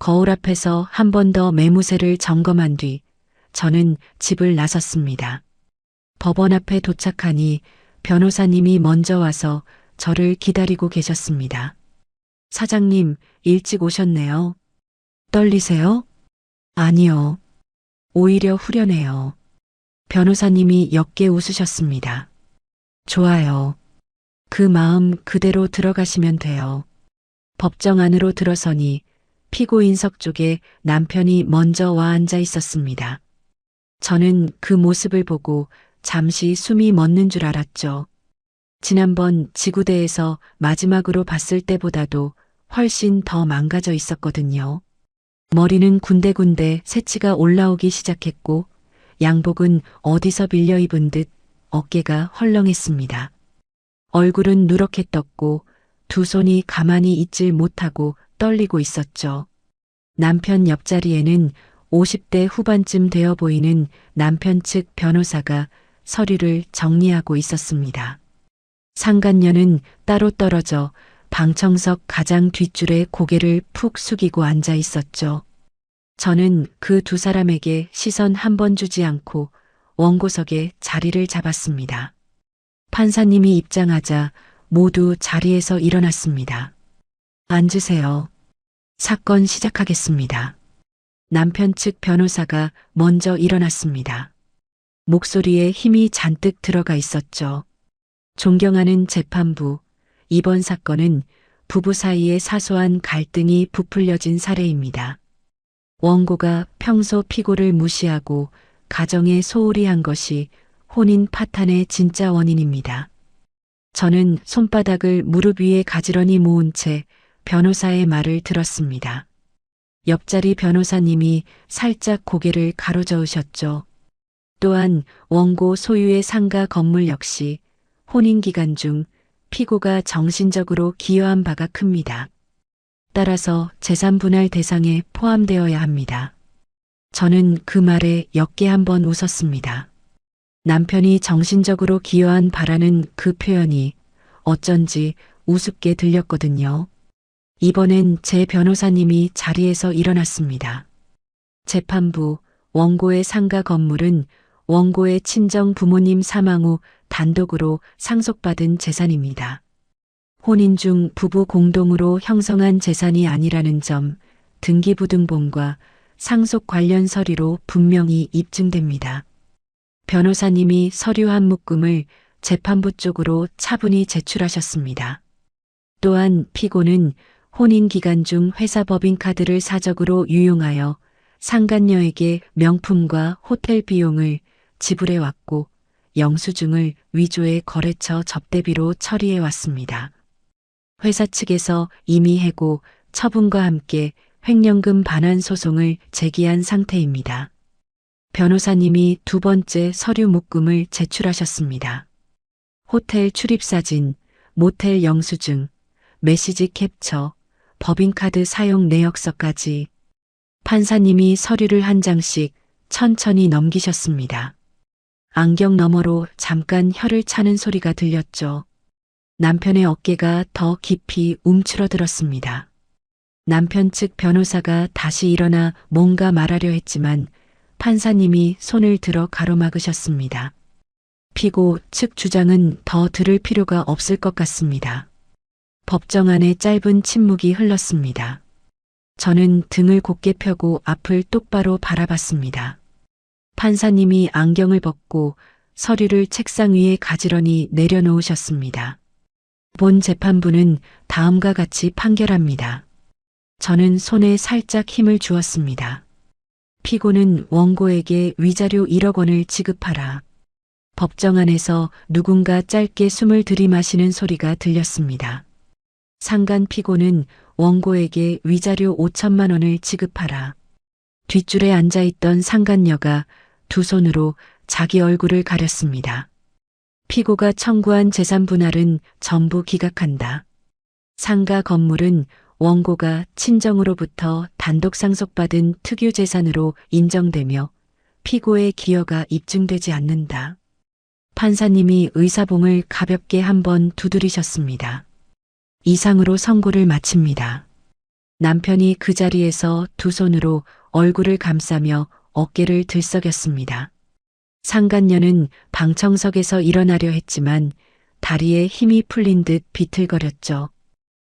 거울 앞에서 한 번 더 매무새를 점검한 뒤 저는 집을 나섰습니다. 법원 앞에 도착하니 변호사님이 먼저 와서 저를 기다리고 계셨습니다. 사장님, 일찍 오셨네요. 떨리세요? 아니요. 오히려 후련해요. 변호사님이 옅게 웃으셨습니다. 좋아요. 그 마음 그대로 들어가시면 돼요. 법정 안으로 들어서니 피고인석 쪽에 남편이 먼저 와 앉아 있었습니다. 저는 그 모습을 보고 잠시 숨이 멎는 줄 알았죠. 지난번 지구대에서 마지막으로 봤을 때보다도 훨씬 더 망가져 있었거든요. 머리는 군데군데 새치가 올라오기 시작했고 양복은 어디서 빌려 입은 듯 어깨가 헐렁했습니다. 얼굴은 누렇게 떴고 두 손이 가만히 있질 못하고 떨리고 있었죠. 남편 옆자리에는 50대 후반쯤 되어 보이는 남편 측 변호사가 서류를 정리하고 있었습니다. 상간녀는 따로 떨어져 방청석 가장 뒷줄에 고개를 푹 숙이고 앉아 있었죠. 저는 그 두 사람에게 시선 한 번 주지 않고 원고석에 자리를 잡았습니다. 판사님이 입장하자 모두 자리에서 일어났습니다. 앉으세요. 사건 시작하겠습니다. 남편 측 변호사가 먼저 일어났습니다. 목소리에 힘이 잔뜩 들어가 있었죠. 존경하는 재판부, 이번 사건은 부부 사이의 사소한 갈등이 부풀려진 사례입니다. 원고가 평소 피고를 무시하고 가정에 소홀히 한 것이 혼인 파탄의 진짜 원인입니다. 저는 손바닥을 무릎 위에 가지런히 모은 채 변호사의 말을 들었습니다. 옆자리 변호사님이 살짝 고개를 가로저으셨죠. 또한 원고 소유의 상가 건물 역시 혼인 기간 중 피고가 정신적으로 기여한 바가 큽니다. 따라서 재산 분할 대상에 포함되어야 합니다. 저는 그 말에 옅게 한번 웃었습니다. 남편이 정신적으로 기여한 바라는 그 표현이 어쩐지 우습게 들렸거든요. 이번엔 제 변호사님이 자리에서 일어났습니다. 재판부, 원고의 상가 건물은 원고의 친정 부모님 사망 후 단독으로 상속받은 재산입니다. 혼인 중 부부 공동으로 형성한 재산이 아니라는 점 등기부등본과 상속 관련 서류로 분명히 입증됩니다. 변호사님이 서류 한 묶음을 재판부 쪽으로 차분히 제출하셨습니다. 또한 피고는 혼인 기간 중 회사 법인카드를 사적으로 유용하여 상간녀에게 명품과 호텔 비용을 지불해 왔고 영수증을 위조의 거래처 접대비로 처리해 왔습니다. 회사 측에서 이미 해고 처분과 함께 횡령금 반환 소송을 제기한 상태입니다. 변호사님이 두 번째 서류 묶음을 제출하셨습니다. 호텔 출입사진, 모텔 영수증, 메시지 캡처, 법인카드 사용 내역서까지 판사님이 서류를 한 장씩 천천히 넘기셨습니다. 안경 너머로 잠깐 혀를 차는 소리가 들렸죠. 남편의 어깨가 더 깊이 움츠러들었습니다. 남편 측 변호사가 다시 일어나 뭔가 말하려 했지만 판사님이 손을 들어 가로막으셨습니다. 피고 측 주장은 더 들을 필요가 없을 것 같습니다. 법정 안에 짧은 침묵이 흘렀습니다. 저는 등을 곧게 펴고 앞을 똑바로 바라봤습니다. 판사님이 안경을 벗고 서류를 책상 위에 가지런히 내려놓으셨습니다. 본 재판부는 다음과 같이 판결합니다. 저는 손에 살짝 힘을 주었습니다. 피고는 원고에게 위자료 1억 원을 지급하라. 법정 안에서 누군가 짧게 숨을 들이마시는 소리가 들렸습니다. 상간 피고는 원고에게 위자료 5천만 원을 지급하라. 뒷줄에 앉아있던 상간녀가 두 손으로 자기 얼굴을 가렸습니다. 피고가 청구한 재산 분할은 전부 기각한다. 상가 건물은 원고가 친정으로부터 단독 상속받은 특유 재산으로 인정되며 피고의 기여가 입증되지 않는다. 판사님이 의사봉을 가볍게 한번 두드리셨습니다. 이상으로 선고를 마칩니다. 남편이 그 자리에서 두 손으로 얼굴을 감싸며 어깨를 들썩였습니다. 상간녀는 방청석에서 일어나려 했지만 다리에 힘이 풀린 듯 비틀거렸죠.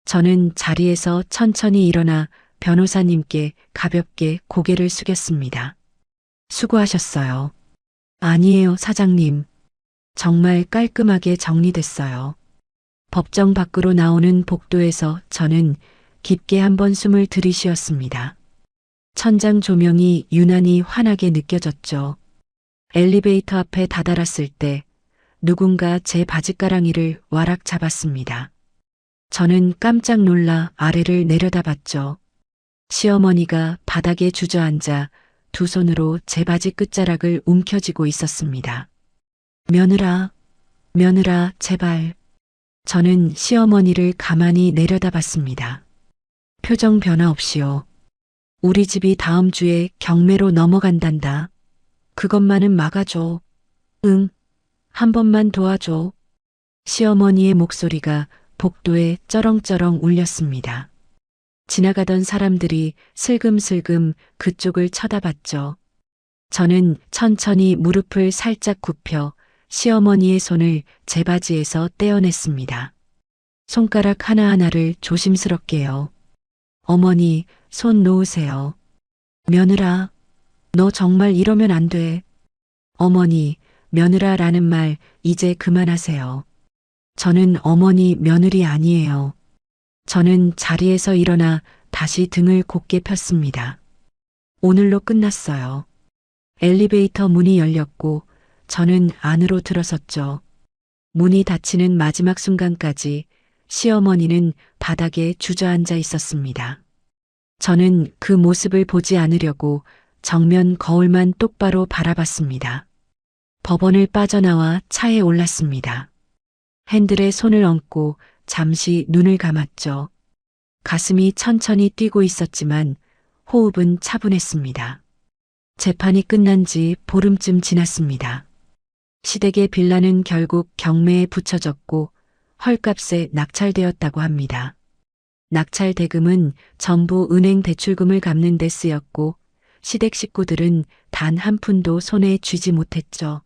저는 자리에서 천천히 일어나 변호사님께 가볍게 고개를 숙였습니다. 수고하셨어요. 아니에요, 사장님. 정말 깔끔하게 정리됐어요. 법정 밖으로 나오는 복도에서 저는 깊게 한번 숨을 들이쉬었습니다. 천장 조명이 유난히 환하게 느껴졌죠. 엘리베이터 앞에 다다랐을 때 누군가 제 바지가랑이를 와락 잡았습니다. 저는 깜짝 놀라 아래를 내려다봤죠. 시어머니가 바닥에 주저앉아 두 손으로 제 바지 끝자락을 움켜쥐고 있었습니다. 며느라, 며느라, 제발. 저는 시어머니를 가만히 내려다봤습니다. 표정 변화 없이요. 우리 집이 다음 주에 경매로 넘어간단다. 그것만은 막아줘. 응, 한 번만 도와줘. 시어머니의 목소리가 복도에 쩌렁쩌렁 울렸습니다. 지나가던 사람들이 슬금슬금 그쪽을 쳐다봤죠. 저는 천천히 무릎을 살짝 굽혀 시어머니의 손을 제 바지에서 떼어냈습니다. 손가락 하나하나를 조심스럽게요. 어머니, 손 놓으세요. 며느라, 너 정말 이러면 안 돼. 어머니, 며느라라는 말 이제 그만하세요. 저는 어머니 며느리 아니에요. 저는 자리에서 일어나 다시 등을 곧게 폈습니다. 오늘로 끝났어요. 엘리베이터 문이 열렸고 저는 안으로 들어섰죠. 문이 닫히는 마지막 순간까지 시어머니는 바닥에 주저앉아 있었습니다. 저는 그 모습을 보지 않으려고 정면 거울만 똑바로 바라봤습니다. 법원을 빠져나와 차에 올랐습니다. 핸들에 손을 얹고 잠시 눈을 감았죠. 가슴이 천천히 뛰고 있었지만 호흡은 차분했습니다. 재판이 끝난 지 보름쯤 지났습니다. 시댁의 빌라는 결국 경매에 붙여졌고 헐값에 낙찰되었다고 합니다. 낙찰 대금은 전부 은행 대출금을 갚는 데 쓰였고 시댁 식구들은 단 한 푼도 손에 쥐지 못했죠.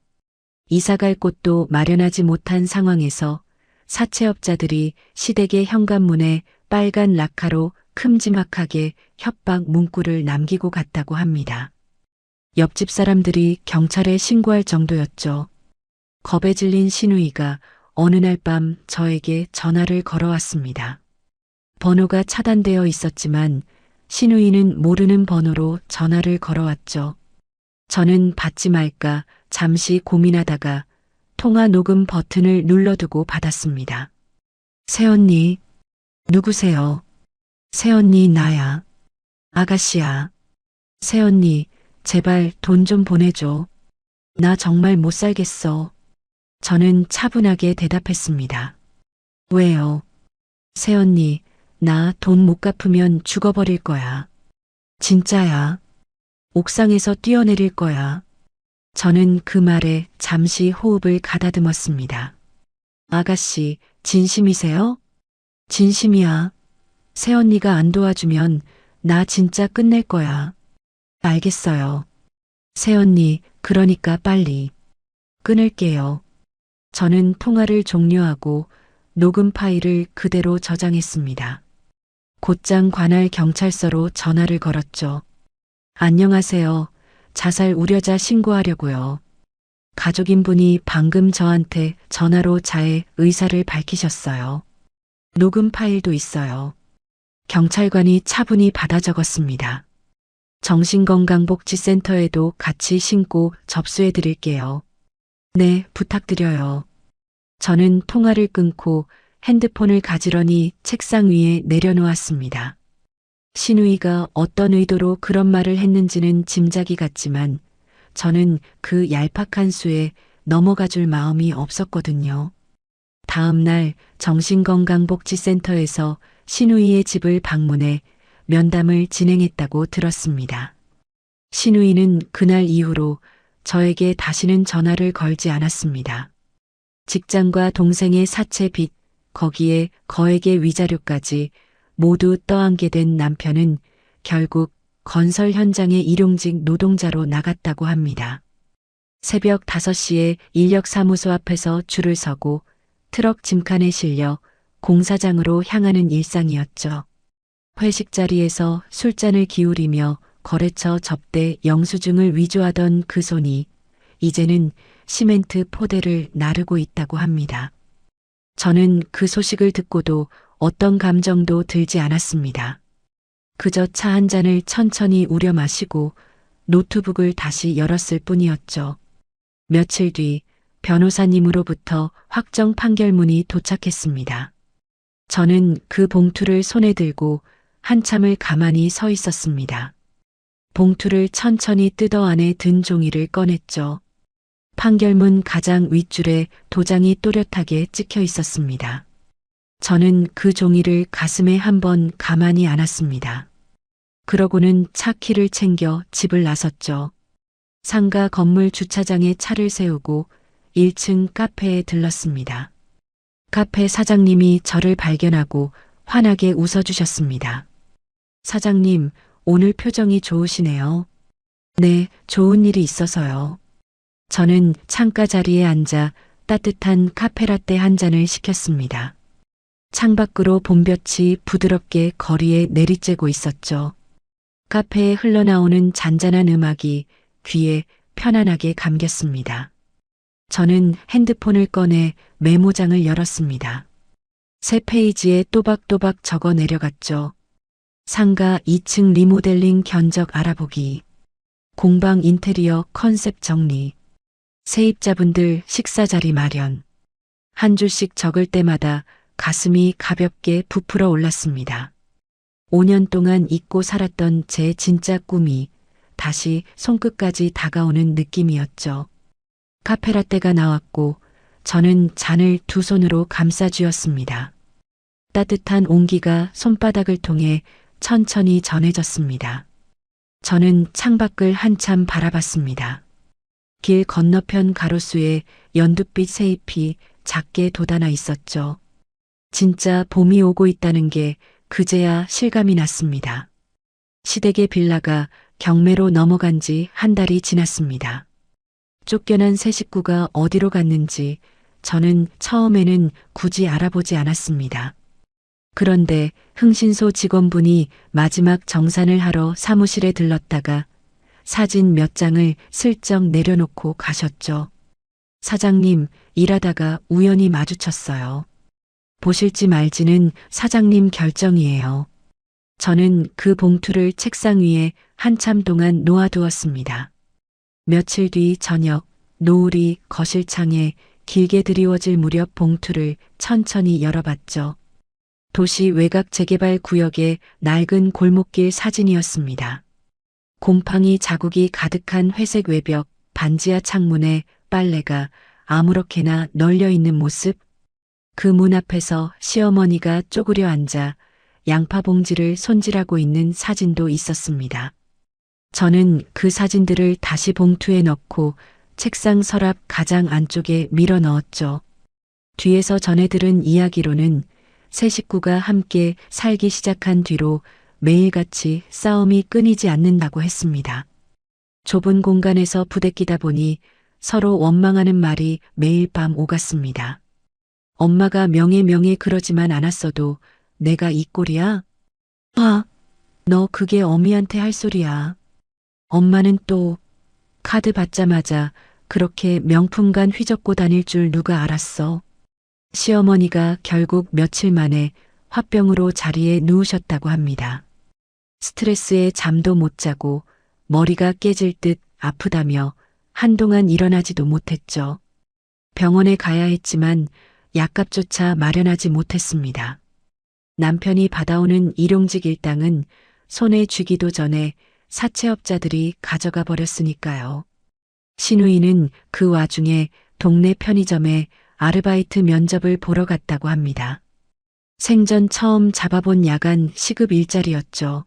이사갈 곳도 마련하지 못한 상황에서 사채업자들이 시댁의 현관문에 빨간 락카로 큼지막하게 협박 문구를 남기고 갔다고 합니다. 옆집 사람들이 경찰에 신고할 정도였죠. 겁에 질린 시누이가 어느 날 밤 저에게 전화를 걸어왔습니다. 번호가 차단되어 있었지만 시누이는 모르는 번호로 전화를 걸어왔죠. 저는 받지 말까 잠시 고민하다가 통화 녹음 버튼을 눌러두고 받았습니다. 새언니, 누구세요? 새언니 나야. 아가씨야. 새언니, 제발 돈 좀 보내줘. 나 정말 못 살겠어. 저는 차분하게 대답했습니다. 왜요? 새언니, 나 돈 못 갚으면 죽어버릴 거야. 진짜야. 옥상에서 뛰어내릴 거야. 저는 그 말에 잠시 호흡을 가다듬었습니다. 아가씨, 진심이세요? 진심이야. 새언니가 안 도와주면 나 진짜 끝낼 거야. 알겠어요. 새언니, 그러니까 빨리. 끊을게요. 저는 통화를 종료하고 녹음 파일을 그대로 저장했습니다. 곧장 관할 경찰서로 전화를 걸었죠. 안녕하세요. 자살 우려자 신고하려고요. 가족인 분이 방금 저한테 전화로 자해 의사를 밝히셨어요. 녹음 파일도 있어요. 경찰관이 차분히 받아 적었습니다. 정신건강복지센터에도 같이 신고 접수해 드릴게요. 네, 부탁드려요. 저는 통화를 끊고 핸드폰을 가지런히 책상 위에 내려놓았습니다. 신우이가 어떤 의도로 그런 말을 했는지는 짐작이 갔지만 저는 그 얄팍한 수에 넘어가 줄 마음이 없었거든요. 다음 날 정신건강복지센터에서 신우이의 집을 방문해 면담을 진행했다고 들었습니다. 신우이는 그날 이후로 저에게 다시는 전화를 걸지 않았습니다. 직장과 동생의 사채 빚, 거기에 거액의 위자료까지 모두 떠안게 된 남편은 결국 건설 현장의 일용직 노동자로 나갔다고 합니다. 새벽 5시에 인력사무소 앞에서 줄을 서고 트럭 짐칸에 실려 공사장으로 향하는 일상이었죠. 회식 자리에서 술잔을 기울이며 거래처 접대 영수증을 위조하던 그 손이 이제는 시멘트 포대를 나르고 있다고 합니다. 저는 그 소식을 듣고도 어떤 감정도 들지 않았습니다. 그저 차 한 잔을 천천히 우려 마시고 노트북을 다시 열었을 뿐이었죠. 며칠 뒤 변호사님으로부터 확정 판결문이 도착했습니다. 저는 그 봉투를 손에 들고 한참을 가만히 서 있었습니다. 봉투를 천천히 뜯어 안에 든 종이를 꺼냈죠. 판결문 가장 윗줄에 도장이 또렷하게 찍혀 있었습니다. 저는 그 종이를 가슴에 한번 가만히 안았습니다. 그러고는 차 키를 챙겨 집을 나섰죠. 상가 건물 주차장에 차를 세우고 1층 카페에 들렀습니다. 카페 사장님이 저를 발견하고 환하게 웃어주셨습니다. 사장님, 오늘 표정이 좋으시네요. 네, 좋은 일이 있어서요. 저는 창가 자리에 앉아 따뜻한 카페라떼 한 잔을 시켰습니다. 창밖으로 봄볕이 부드럽게 거리에 내리쬐고 있었죠. 카페에 흘러나오는 잔잔한 음악이 귀에 편안하게 감겼습니다. 저는 핸드폰을 꺼내 메모장을 열었습니다. 새 페이지에 또박또박 적어 내려갔죠. 상가 2층 리모델링 견적 알아보기. 공방 인테리어 컨셉 정리. 세입자분들 식사 자리 마련. 한 줄씩 적을 때마다 가슴이 가볍게 부풀어 올랐습니다. 5년 동안 잊고 살았던 제 진짜 꿈이 다시 손끝까지 다가오는 느낌이었죠. 카페라떼가 나왔고 저는 잔을 두 손으로 감싸 쥐었습니다. 따뜻한 온기가 손바닥을 통해 천천히 전해졌습니다. 저는 창밖을 한참 바라봤습니다. 길 건너편 가로수에 연두빛 새잎이 작게 돋아나 있었죠. 진짜 봄이 오고 있다는 게 그제야 실감이 났습니다. 시댁의 빌라가 경매로 넘어간 지 한 달이 지났습니다. 쫓겨난 새 식구가 어디로 갔는지 저는 처음에는 굳이 알아보지 않았습니다. 그런데 흥신소 직원분이 마지막 정산을 하러 사무실에 들렀다가 사진 몇 장을 슬쩍 내려놓고 가셨죠. 사장님, 일하다가 우연히 마주쳤어요. 보실지 말지는 사장님 결정이에요. 저는 그 봉투를 책상 위에 한참 동안 놓아두었습니다. 며칠 뒤 저녁, 노을이 거실창에 길게 드리워질 무렵 봉투를 천천히 열어봤죠. 도시 외곽 재개발 구역의 낡은 골목길 사진이었습니다. 곰팡이 자국이 가득한 회색 외벽, 반지하 창문에 빨래가 아무렇게나 널려 있는 모습. 그 문 앞에서 시어머니가 쪼그려 앉아 양파 봉지를 손질하고 있는 사진도 있었습니다. 저는 그 사진들을 다시 봉투에 넣고 책상 서랍 가장 안쪽에 밀어 넣었죠. 뒤에서 전해 들은 이야기로는 세 식구가 함께 살기 시작한 뒤로 매일같이 싸움이 끊이지 않는다고 했습니다. 좁은 공간에서 부대끼다 보니 서로 원망하는 말이 매일 밤 오갔습니다. 엄마가 명예 그러지만 않았어도 내가 이 꼴이야? 아, 너 그게 어미한테 할 소리야. 엄마는 또 카드 받자마자 그렇게 명품관 휘젓고 다닐 줄 누가 알았어. 시어머니가 결국 며칠 만에 화병으로 자리에 누우셨다고 합니다. 스트레스에 잠도 못 자고 머리가 깨질 듯 아프다며 한동안 일어나지도 못했죠. 병원에 가야 했지만 약값조차 마련하지 못했습니다. 남편이 받아오는 일용직 일당은 손에 쥐기도 전에 사채업자들이 가져가 버렸으니까요. 시누이는 그 와중에 동네 편의점에 아르바이트 면접을 보러 갔다고 합니다. 생전 처음 잡아본 야간 시급 일자리였죠.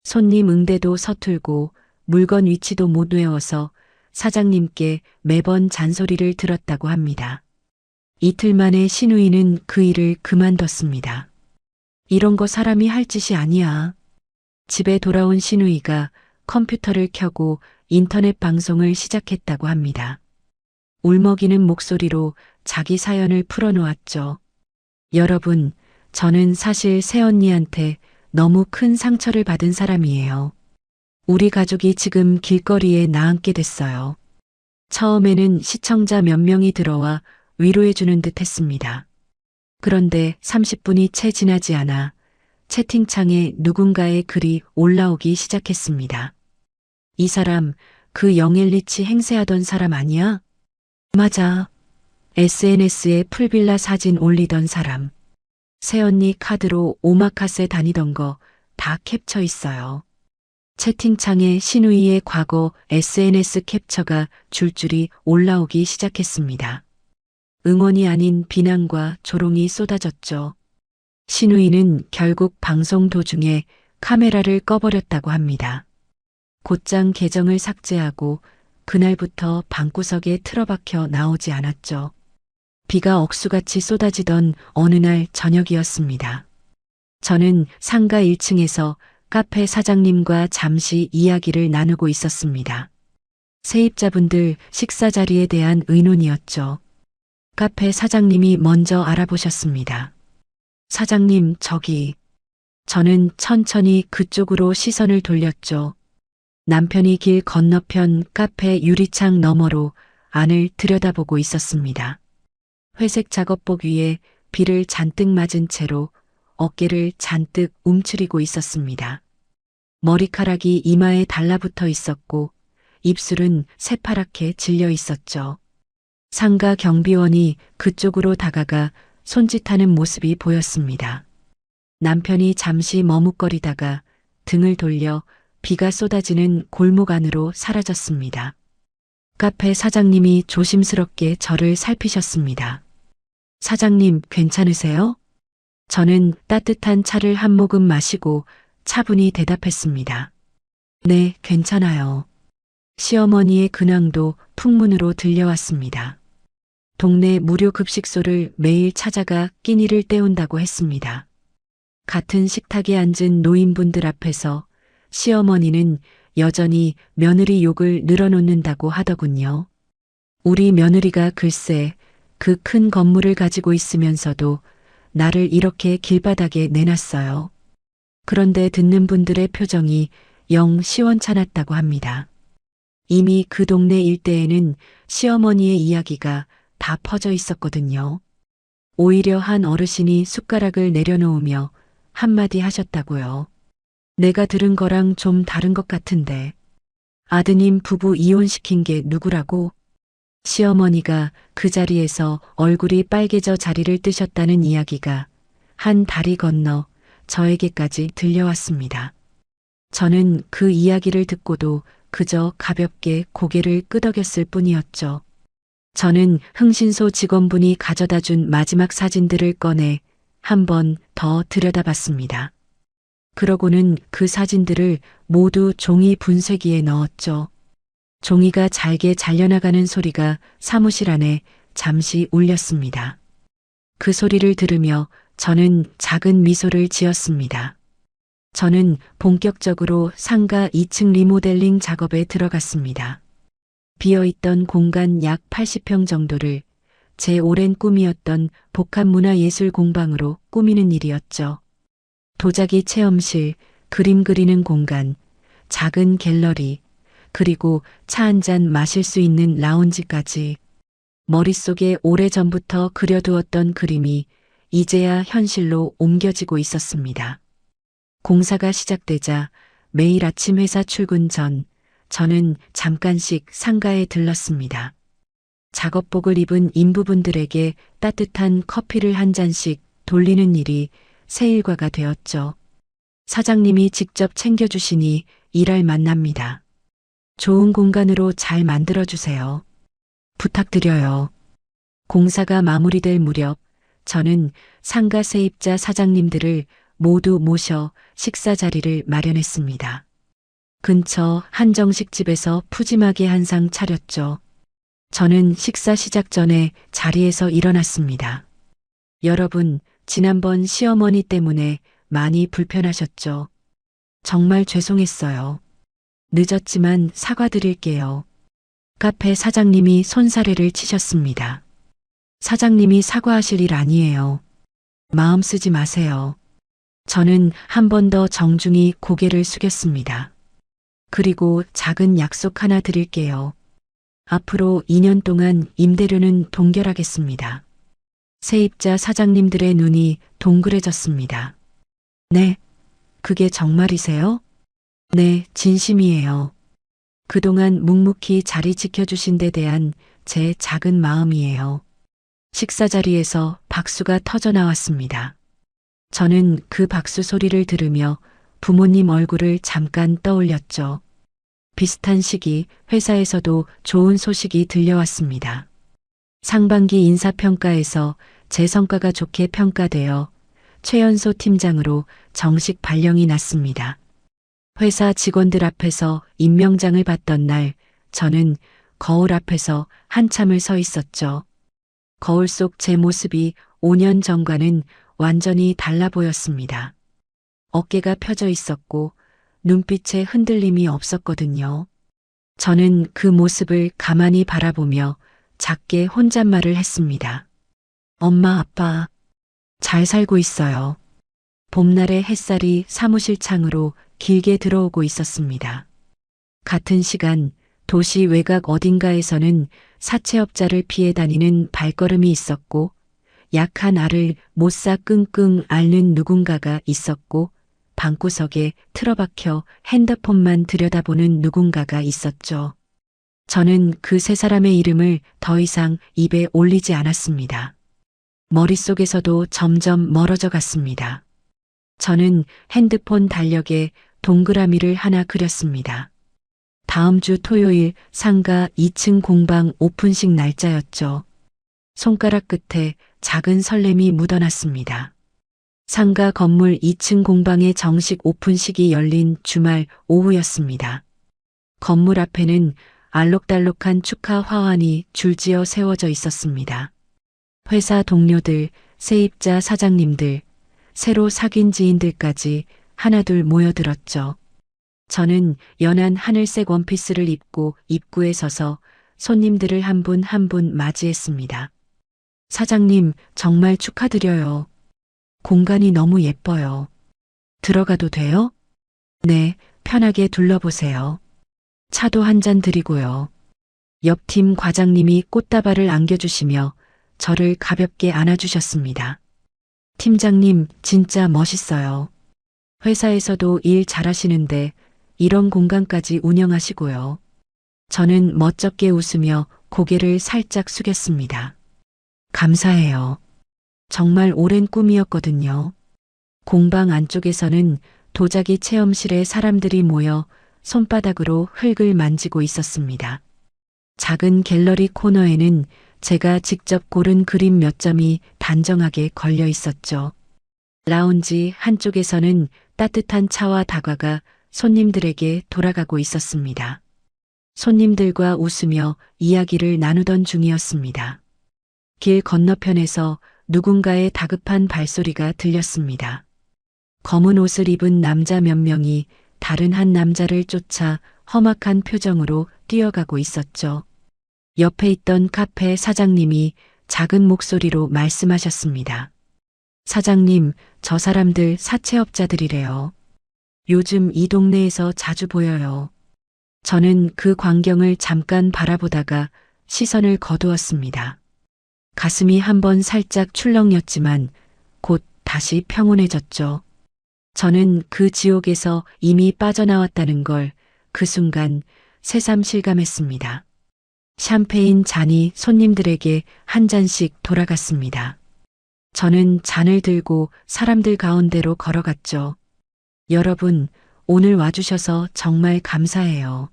손님 응대도 서툴고 물건 위치도 못 외워서 사장님께 매번 잔소리를 들었다고 합니다. 이틀 만에 시누이는 그 일을 그만뒀습니다. 이런 거 사람이 할 짓이 아니야. 집에 돌아온 시누이가 컴퓨터를 켜고 인터넷 방송을 시작했다고 합니다. 울먹이는 목소리로 자기 사연을 풀어놓았죠. 여러분, 저는 사실 새언니한테 너무 큰 상처를 받은 사람이에요. 우리 가족이 지금 길거리에 나앉게 됐어요. 처음에는 시청자 몇 명이 들어와 위로해주는 듯 했습니다. 그런데 30분이 채 지나지 않아 채팅창에 누군가의 글이 올라오기 시작했습니다. 이 사람 그 영엘리치 행세하던 사람 아니야? 맞아. SNS에 풀빌라 사진 올리던 사람. 새언니 카드로 오마카세 다니던 거 다 캡처 있어요. 채팅창에 시누이의 과거 SNS 캡처가 줄줄이 올라오기 시작했습니다. 응원이 아닌 비난과 조롱이 쏟아졌죠. 시누이는 결국 방송 도중에 카메라를 꺼버렸다고 합니다. 곧장 계정을 삭제하고 그날부터 방구석에 틀어박혀 나오지 않았죠. 비가 억수같이 쏟아지던 어느 날 저녁이었습니다. 저는 상가 1층에서 카페 사장님과 잠시 이야기를 나누고 있었습니다. 세입자분들 식사 자리에 대한 의논이었죠. 카페 사장님이 먼저 알아보셨습니다. 사장님, 저기. 저는 천천히 그쪽으로 시선을 돌렸죠. 남편이 길 건너편 카페 유리창 너머로 안을 들여다보고 있었습니다. 회색 작업복 위에 비를 잔뜩 맞은 채로 어깨를 잔뜩 움츠리고 있었습니다. 머리카락이 이마에 달라붙어 있었고 입술은 새파랗게 질려 있었죠. 상가 경비원이 그쪽으로 다가가 손짓하는 모습이 보였습니다. 남편이 잠시 머뭇거리다가 등을 돌려 비가 쏟아지는 골목 안으로 사라졌습니다. 카페 사장님이 조심스럽게 저를 살피셨습니다. 사장님, 괜찮으세요? 저는 따뜻한 차를 한 모금 마시고 차분히 대답했습니다. 네, 괜찮아요. 시어머니의 근황도 풍문으로 들려왔습니다. 동네 무료 급식소를 매일 찾아가 끼니를 때운다고 했습니다. 같은 식탁에 앉은 노인분들 앞에서 시어머니는 여전히 며느리 욕을 늘어놓는다고 하더군요. 우리 며느리가 글쎄 그 큰 건물을 가지고 있으면서도 나를 이렇게 길바닥에 내놨어요. 그런데 듣는 분들의 표정이 영 시원찮았다고 합니다. 이미 그 동네 일대에는 시어머니의 이야기가 다 퍼져 있었거든요. 오히려 한 어르신이 숟가락을 내려놓으며 한마디 하셨다고요. 내가 들은 거랑 좀 다른 것 같은데. 아드님 부부 이혼시킨 게 누구라고? 시어머니가 그 자리에서 얼굴이 빨개져 자리를 뜨셨다는 이야기가 한 다리 건너 저에게까지 들려왔습니다. 저는 그 이야기를 듣고도 그저 가볍게 고개를 끄덕였을 뿐이었죠. 저는 흥신소 직원분이 가져다 준 마지막 사진들을 꺼내 한 번 더 들여다봤습니다. 그러고는 그 사진들을 모두 종이 분쇄기에 넣었죠. 종이가 잘게 잘려나가는 소리가 사무실 안에 잠시 울렸습니다. 그 소리를 들으며 저는 작은 미소를 지었습니다. 저는 본격적으로 상가 2층 리모델링 작업에 들어갔습니다. 비어있던 공간 약 80평 정도를 제 오랜 꿈이었던 복합문화예술 공방으로 꾸미는 일이었죠. 도자기 체험실, 그림 그리는 공간, 작은 갤러리, 그리고 차 한 잔 마실 수 있는 라운지까지 머릿속에 오래전부터 그려두었던 그림이 이제야 현실로 옮겨지고 있었습니다. 공사가 시작되자 매일 아침 회사 출근 전 저는 잠깐씩 상가에 들렀습니다. 작업복을 입은 인부분들에게 따뜻한 커피를 한 잔씩 돌리는 일이 새 일과가 되었죠. 사장님이 직접 챙겨주시니 일할 만납니다. 좋은 공간으로 잘 만들어주세요. 부탁드려요. 공사가 마무리될 무렵 저는 상가 세입자 사장님들을 모두 모셔 식사 자리를 마련했습니다. 근처 한정식집에서 푸짐하게 한 상 차렸죠. 저는 식사 시작 전에 자리에서 일어났습니다. 여러분, 지난번 시어머니 때문에 많이 불편하셨죠? 정말 죄송했어요. 늦었지만 사과드릴게요. 카페 사장님이 손사래를 치셨습니다. 사장님이 사과하실 일 아니에요. 마음 쓰지 마세요. 저는 한 번 더 정중히 고개를 숙였습니다. 그리고 작은 약속 하나 드릴게요. 앞으로 2년 동안 임대료는 동결하겠습니다. 세입자 사장님들의 눈이 동그래졌습니다. 네, 그게 정말이세요? 네, 진심이에요. 그동안 묵묵히 자리 지켜주신 데 대한 제 작은 마음이에요. 식사 자리에서 박수가 터져 나왔습니다. 저는 그 박수 소리를 들으며 부모님 얼굴을 잠깐 떠올렸죠. 비슷한 시기 회사에서도 좋은 소식이 들려왔습니다. 상반기 인사평가에서 제 성과가 좋게 평가되어 최연소 팀장으로 정식 발령이 났습니다. 회사 직원들 앞에서 임명장을 받던 날 저는 거울 앞에서 한참을 서 있었죠. 거울 속 제 모습이 5년 전과는 완전히 달라 보였습니다. 어깨가 펴져 있었고 눈빛에 흔들림이 없었거든요. 저는 그 모습을 가만히 바라보며 작게 혼잣말을 했습니다. 엄마, 아빠, 잘 살고 있어요. 봄날의 햇살이 사무실 창으로 길게 들어오고 있었습니다. 같은 시간 도시 외곽 어딘가에서는 사채업자를 피해 다니는 발걸음이 있었고 약한 알을 못사 끙끙 앓는 누군가가 있었고 방구석에 틀어박혀 핸드폰만 들여다보는 누군가가 있었죠. 저는 그 세 사람의 이름을 더 이상 입에 올리지 않았습니다. 머릿속에서도 점점 멀어져 갔습니다. 저는 핸드폰 달력에 동그라미를 하나 그렸습니다. 다음 주 토요일 상가 2층 공방 오픈식 날짜였죠. 손가락 끝에 작은 설렘이 묻어났습니다. 상가 건물 2층 공방의 정식 오픈식이 열린 주말 오후였습니다. 건물 앞에는 알록달록한 축하 화환이 줄지어 세워져 있었습니다. 회사 동료들, 세입자 사장님들, 새로 사귄 지인들까지 하나둘 모여들었죠. 저는 연한 하늘색 원피스를 입고 입구에 서서 손님들을 한 분 한 분 맞이했습니다. 사장님, 정말 축하드려요. 공간이 너무 예뻐요. 들어가도 돼요? 네, 편하게 둘러보세요. 차도 한 잔 드리고요. 옆팀 과장님이 꽃다발을 안겨주시며 저를 가볍게 안아주셨습니다. 팀장님, 진짜 멋있어요. 회사에서도 일 잘하시는데 이런 공간까지 운영하시고요. 저는 멋쩍게 웃으며 고개를 살짝 숙였습니다. 감사해요. 정말 오랜 꿈이었거든요. 공방 안쪽에서는 도자기 체험실에 사람들이 모여 손바닥으로 흙을 만지고 있었습니다. 작은 갤러리 코너에는 제가 직접 고른 그림 몇 점이 단정하게 걸려 있었죠. 라운지 한쪽에서는 따뜻한 차와 다과가 손님들에게 돌아가고 있었습니다. 손님들과 웃으며 이야기를 나누던 중이었습니다. 길 건너편에서 누군가의 다급한 발소리가 들렸습니다. 검은 옷을 입은 남자 몇 명이 다른 한 남자를 쫓아 험악한 표정으로 뛰어가고 있었죠. 옆에 있던 카페 사장님이 작은 목소리로 말씀하셨습니다. 사장님, 저 사람들 사채업자들이래요. 요즘 이 동네에서 자주 보여요. 저는 그 광경을 잠깐 바라보다가 시선을 거두었습니다. 가슴이 한번 살짝 출렁였지만 곧 다시 평온해졌죠. 저는 그 지옥에서 이미 빠져나왔다는 걸 그 순간 새삼 실감했습니다. 샴페인 잔이 손님들에게 한 잔씩 돌아갔습니다. 저는 잔을 들고 사람들 가운데로 걸어갔죠. 여러분, 오늘 와주셔서 정말 감사해요.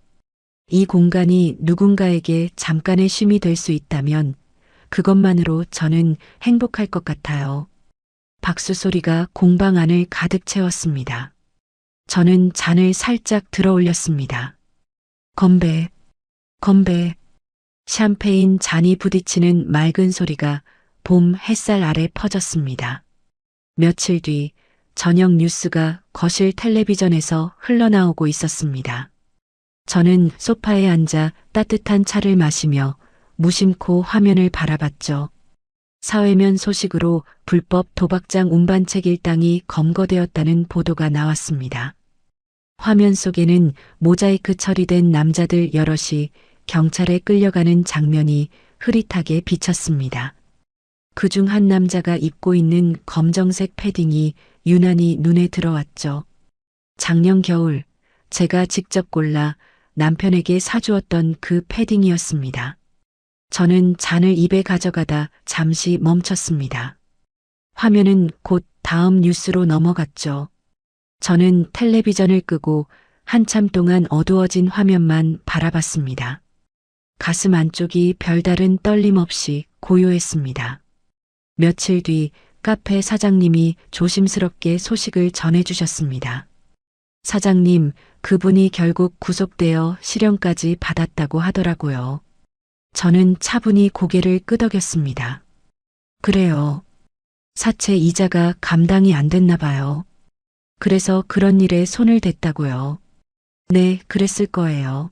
이 공간이 누군가에게 잠깐의 쉼이 될 수 있다면 그것만으로 저는 행복할 것 같아요. 박수 소리가 공방 안을 가득 채웠습니다. 저는 잔을 살짝 들어 올렸습니다. 건배, 건배. 샴페인 잔이 부딪히는 맑은 소리가 봄 햇살 아래 퍼졌습니다. 며칠 뒤 저녁 뉴스가 거실 텔레비전에서 흘러나오고 있었습니다. 저는 소파에 앉아 따뜻한 차를 마시며 무심코 화면을 바라봤죠. 사회면 소식으로 불법 도박장 운반책 일당이 검거되었다는 보도가 나왔습니다. 화면 속에는 모자이크 처리된 남자들 여럿이 경찰에 끌려가는 장면이 흐릿하게 비쳤습니다. 그중 한 남자가 입고 있는 검정색 패딩이 유난히 눈에 들어왔죠. 작년 겨울 제가 직접 골라 남편에게 사주었던 그 패딩이었습니다. 저는 잔을 입에 가져가다 잠시 멈췄습니다. 화면은 곧 다음 뉴스로 넘어갔죠. 저는 텔레비전을 끄고 한참 동안 어두워진 화면만 바라봤습니다. 가슴 안쪽이 별다른 떨림 없이 고요했습니다. 며칠 뒤 카페 사장님이 조심스럽게 소식을 전해주셨습니다. 사장님, 그분이 결국 구속되어 실형까지 받았다고 하더라고요. 저는 차분히 고개를 끄덕였습니다. 그래요. 사채 이자가 감당이 안 됐나 봐요. 그래서 그런 일에 손을 댔다고요. 네, 그랬을 거예요.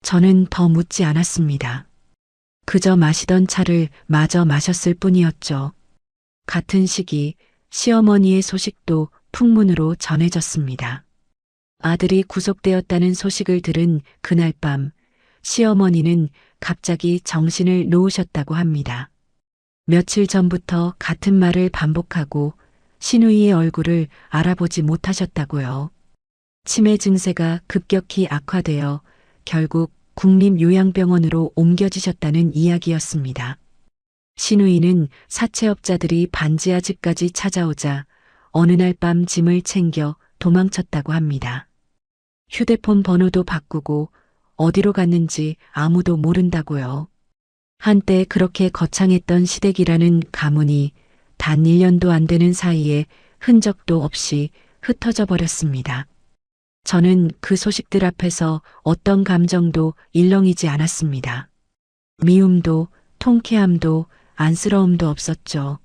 저는 더 묻지 않았습니다. 그저 마시던 차를 마저 마셨을 뿐이었죠. 같은 시기 시어머니의 소식도 풍문으로 전해졌습니다. 아들이 구속되었다는 소식을 들은 그날 밤 시어머니는 갑자기 정신을 놓으셨다고 합니다. 며칠 전부터 같은 말을 반복하고 시누이의 얼굴을 알아보지 못하셨다고요. 치매 증세가 급격히 악화되어 결국 국립요양병원으로 옮겨지셨다는 이야기였습니다. 시누이는 사채업자들이 반지하 집까지 찾아오자 어느 날 밤 짐을 챙겨 도망쳤다고 합니다. 휴대폰 번호도 바꾸고 어디로 갔는지 아무도 모른다고요. 한때 그렇게 거창했던 시댁이라는 가문이 단 1년도 안 되는 사이에 흔적도 없이 흩어져 버렸습니다. 저는 그 소식들 앞에서 어떤 감정도 일렁이지 않았습니다. 미움도 통쾌함도 안쓰러움도 없었죠.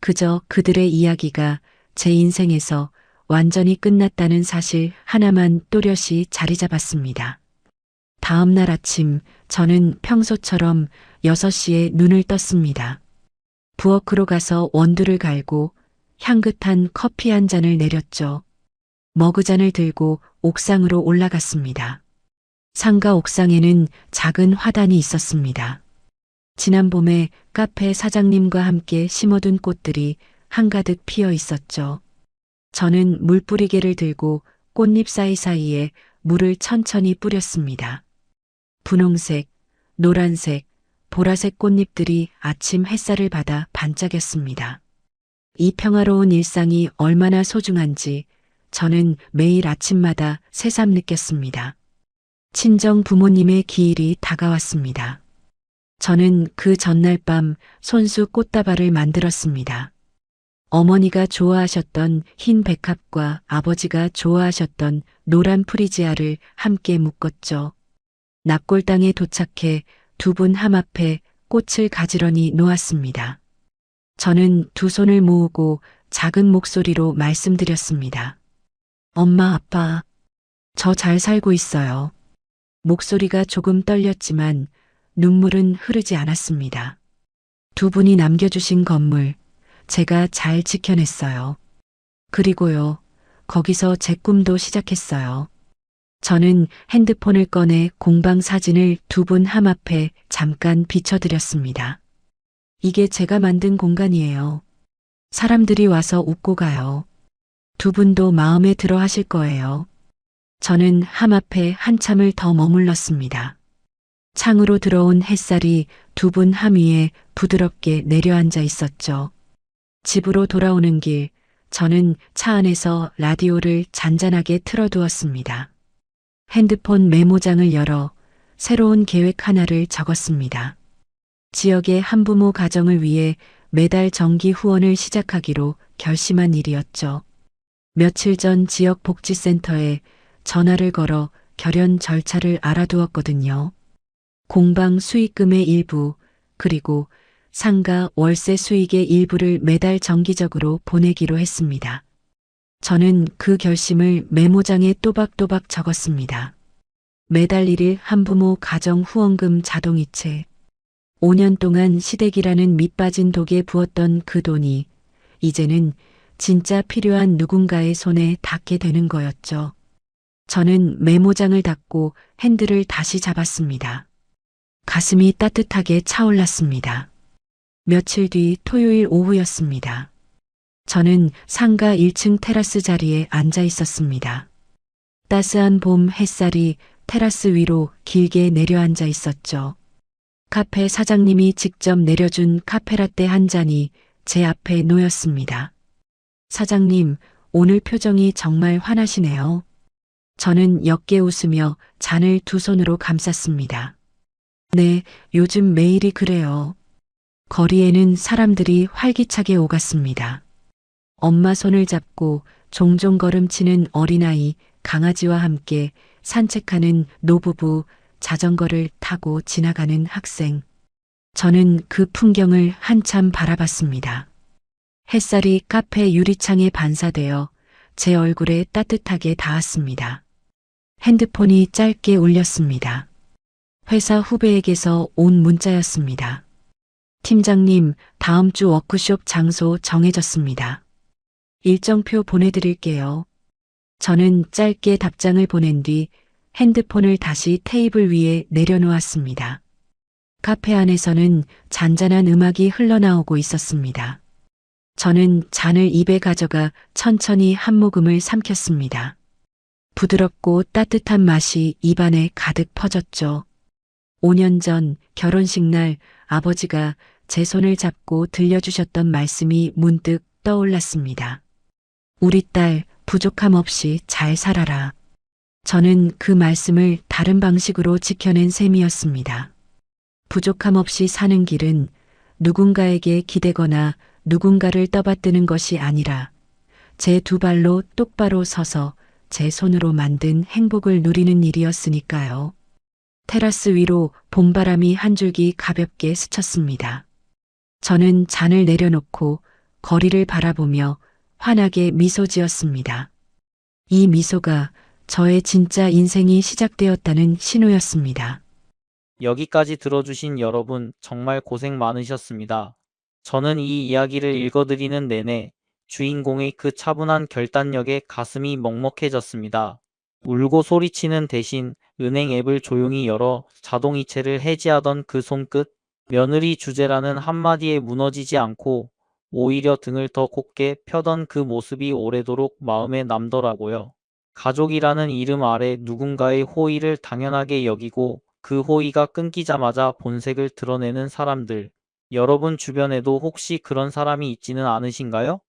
그저 그들의 이야기가 제 인생에서 완전히 끝났다는 사실 하나만 또렷이 자리 잡았습니다. 다음 날 아침 저는 평소처럼 6시에 눈을 떴습니다. 부엌으로 가서 원두를 갈고 향긋한 커피 한 잔을 내렸죠. 머그잔을 들고 옥상으로 올라갔습니다. 상가 옥상에는 작은 화단이 있었습니다. 지난 봄에 카페 사장님과 함께 심어둔 꽃들이 한가득 피어 있었죠. 저는 물뿌리개를 들고 꽃잎 사이사이에 물을 천천히 뿌렸습니다. 분홍색, 노란색, 보라색 꽃잎들이 아침 햇살을 받아 반짝였습니다. 이 평화로운 일상이 얼마나 소중한지 저는 매일 아침마다 새삼 느꼈습니다. 친정 부모님의 기일이 다가왔습니다. 저는 그 전날 밤 손수 꽃다발을 만들었습니다. 어머니가 좋아하셨던 흰 백합과 아버지가 좋아하셨던 노란 프리지아를 함께 묶었죠. 납골당에 도착해 두 분 함 앞에 꽃을 가지런히 놓았습니다. 저는 두 손을 모으고 작은 목소리로 말씀드렸습니다. 엄마, 아빠, 저 잘 살고 있어요. 목소리가 조금 떨렸지만 눈물은 흐르지 않았습니다. 두 분이 남겨주신 건물, 제가 잘 지켜냈어요. 그리고요, 거기서 제 꿈도 시작했어요. 저는 핸드폰을 꺼내 공방 사진을 두 분 함 앞에 잠깐 비춰드렸습니다. 이게 제가 만든 공간이에요. 사람들이 와서 웃고 가요. 두 분도 마음에 들어 하실 거예요. 저는 함 앞에 한참을 더 머물렀습니다. 창으로 들어온 햇살이 두 분 함 위에 부드럽게 내려앉아 있었죠. 집으로 돌아오는 길, 저는 차 안에서 라디오를 잔잔하게 틀어두었습니다. 핸드폰 메모장을 열어 새로운 계획 하나를 적었습니다. 지역의 한부모 가정을 위해 매달 정기 후원을 시작하기로 결심한 일이었죠. 며칠 전 지역 복지센터에 전화를 걸어 결연 절차를 알아두었거든요. 공방 수익금의 일부, 그리고 상가 월세 수익의 일부를 매달 정기적으로 보내기로 했습니다. 저는 그 결심을 메모장에 또박또박 적었습니다. 매달 1일 한부모 가정 후원금 자동이체. 5년 동안 시댁이라는 밑빠진 독에 부었던 그 돈이 이제는 진짜 필요한 누군가의 손에 닿게 되는 거였죠. 저는 메모장을 닫고 핸들을 다시 잡았습니다. 가슴이 따뜻하게 차올랐습니다. 며칠 뒤 토요일 오후였습니다. 저는 상가 1층 테라스 자리에 앉아 있었습니다. 따스한 봄 햇살이 테라스 위로 길게 내려앉아 있었죠. 카페 사장님이 직접 내려준 카페라떼 한 잔이 제 앞에 놓였습니다. 사장님, 오늘 표정이 정말 환하시네요. 저는 옅게 웃으며 잔을 두 손으로 감쌌습니다. 네, 요즘 매일이 그래요. 거리에는 사람들이 활기차게 오갔습니다. 엄마 손을 잡고 종종 걸음치는 어린아이, 강아지와 함께 산책하는 노부부, 자전거를 타고 지나가는 학생. 저는 그 풍경을 한참 바라봤습니다. 햇살이 카페 유리창에 반사되어 제 얼굴에 따뜻하게 닿았습니다. 핸드폰이 짧게 울렸습니다. 회사 후배에게서 온 문자였습니다. 팀장님, 다음 주 워크숍 장소 정해졌습니다. 일정표 보내드릴게요. 저는 짧게 답장을 보낸 뒤 핸드폰을 다시 테이블 위에 내려놓았습니다. 카페 안에서는 잔잔한 음악이 흘러나오고 있었습니다. 저는 잔을 입에 가져가 천천히 한 모금을 삼켰습니다. 부드럽고 따뜻한 맛이 입안에 가득 퍼졌죠. 5년 전 결혼식 날 아버지가 제 손을 잡고 들려주셨던 말씀이 문득 떠올랐습니다. 우리 딸 부족함 없이 잘 살아라. 저는 그 말씀을 다른 방식으로 지켜낸 셈이었습니다. 부족함 없이 사는 길은 누군가에게 기대거나 누군가를 떠받드는 것이 아니라 제 두 발로 똑바로 서서 제 손으로 만든 행복을 누리는 일이었으니까요. 테라스 위로 봄바람이 한 줄기 가볍게 스쳤습니다. 저는 잔을 내려놓고 거리를 바라보며 환하게 미소 지었습니다. 이 미소가 저의 진짜 인생이 시작되었다는 신호였습니다. 여기까지 들어주신 여러분 정말 고생 많으셨습니다. 저는 이 이야기를 읽어드리는 내내 주인공의 그 차분한 결단력에 가슴이 먹먹해졌습니다. 울고 소리치는 대신 은행 앱을 조용히 열어 자동이체를 해지하던 그 손끝, 며느리 주제라는 한마디에 무너지지 않고 오히려 등을 더 곧게 펴던 그 모습이 오래도록 마음에 남더라고요. 가족이라는 이름 아래 누군가의 호의를 당연하게 여기고 그 호의가 끊기자마자 본색을 드러내는 사람들. 여러분 주변에도 혹시 그런 사람이 있지는 않으신가요?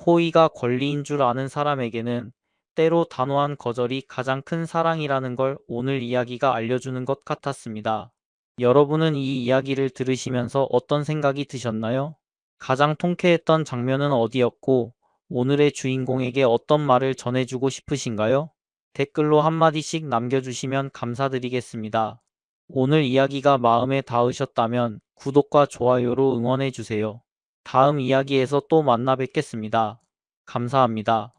호의가 권리인 줄 아는 사람에게는 때로 단호한 거절이 가장 큰 사랑이라는 걸 오늘 이야기가 알려주는 것 같았습니다. 여러분은 이 이야기를 들으시면서 어떤 생각이 드셨나요? 가장 통쾌했던 장면은 어디였고, 오늘의 주인공에게 어떤 말을 전해주고 싶으신가요? 댓글로 한마디씩 남겨주시면 감사드리겠습니다. 오늘 이야기가 마음에 닿으셨다면 구독과 좋아요로 응원해주세요. 다음 이야기에서 또 만나 뵙겠습니다. 감사합니다.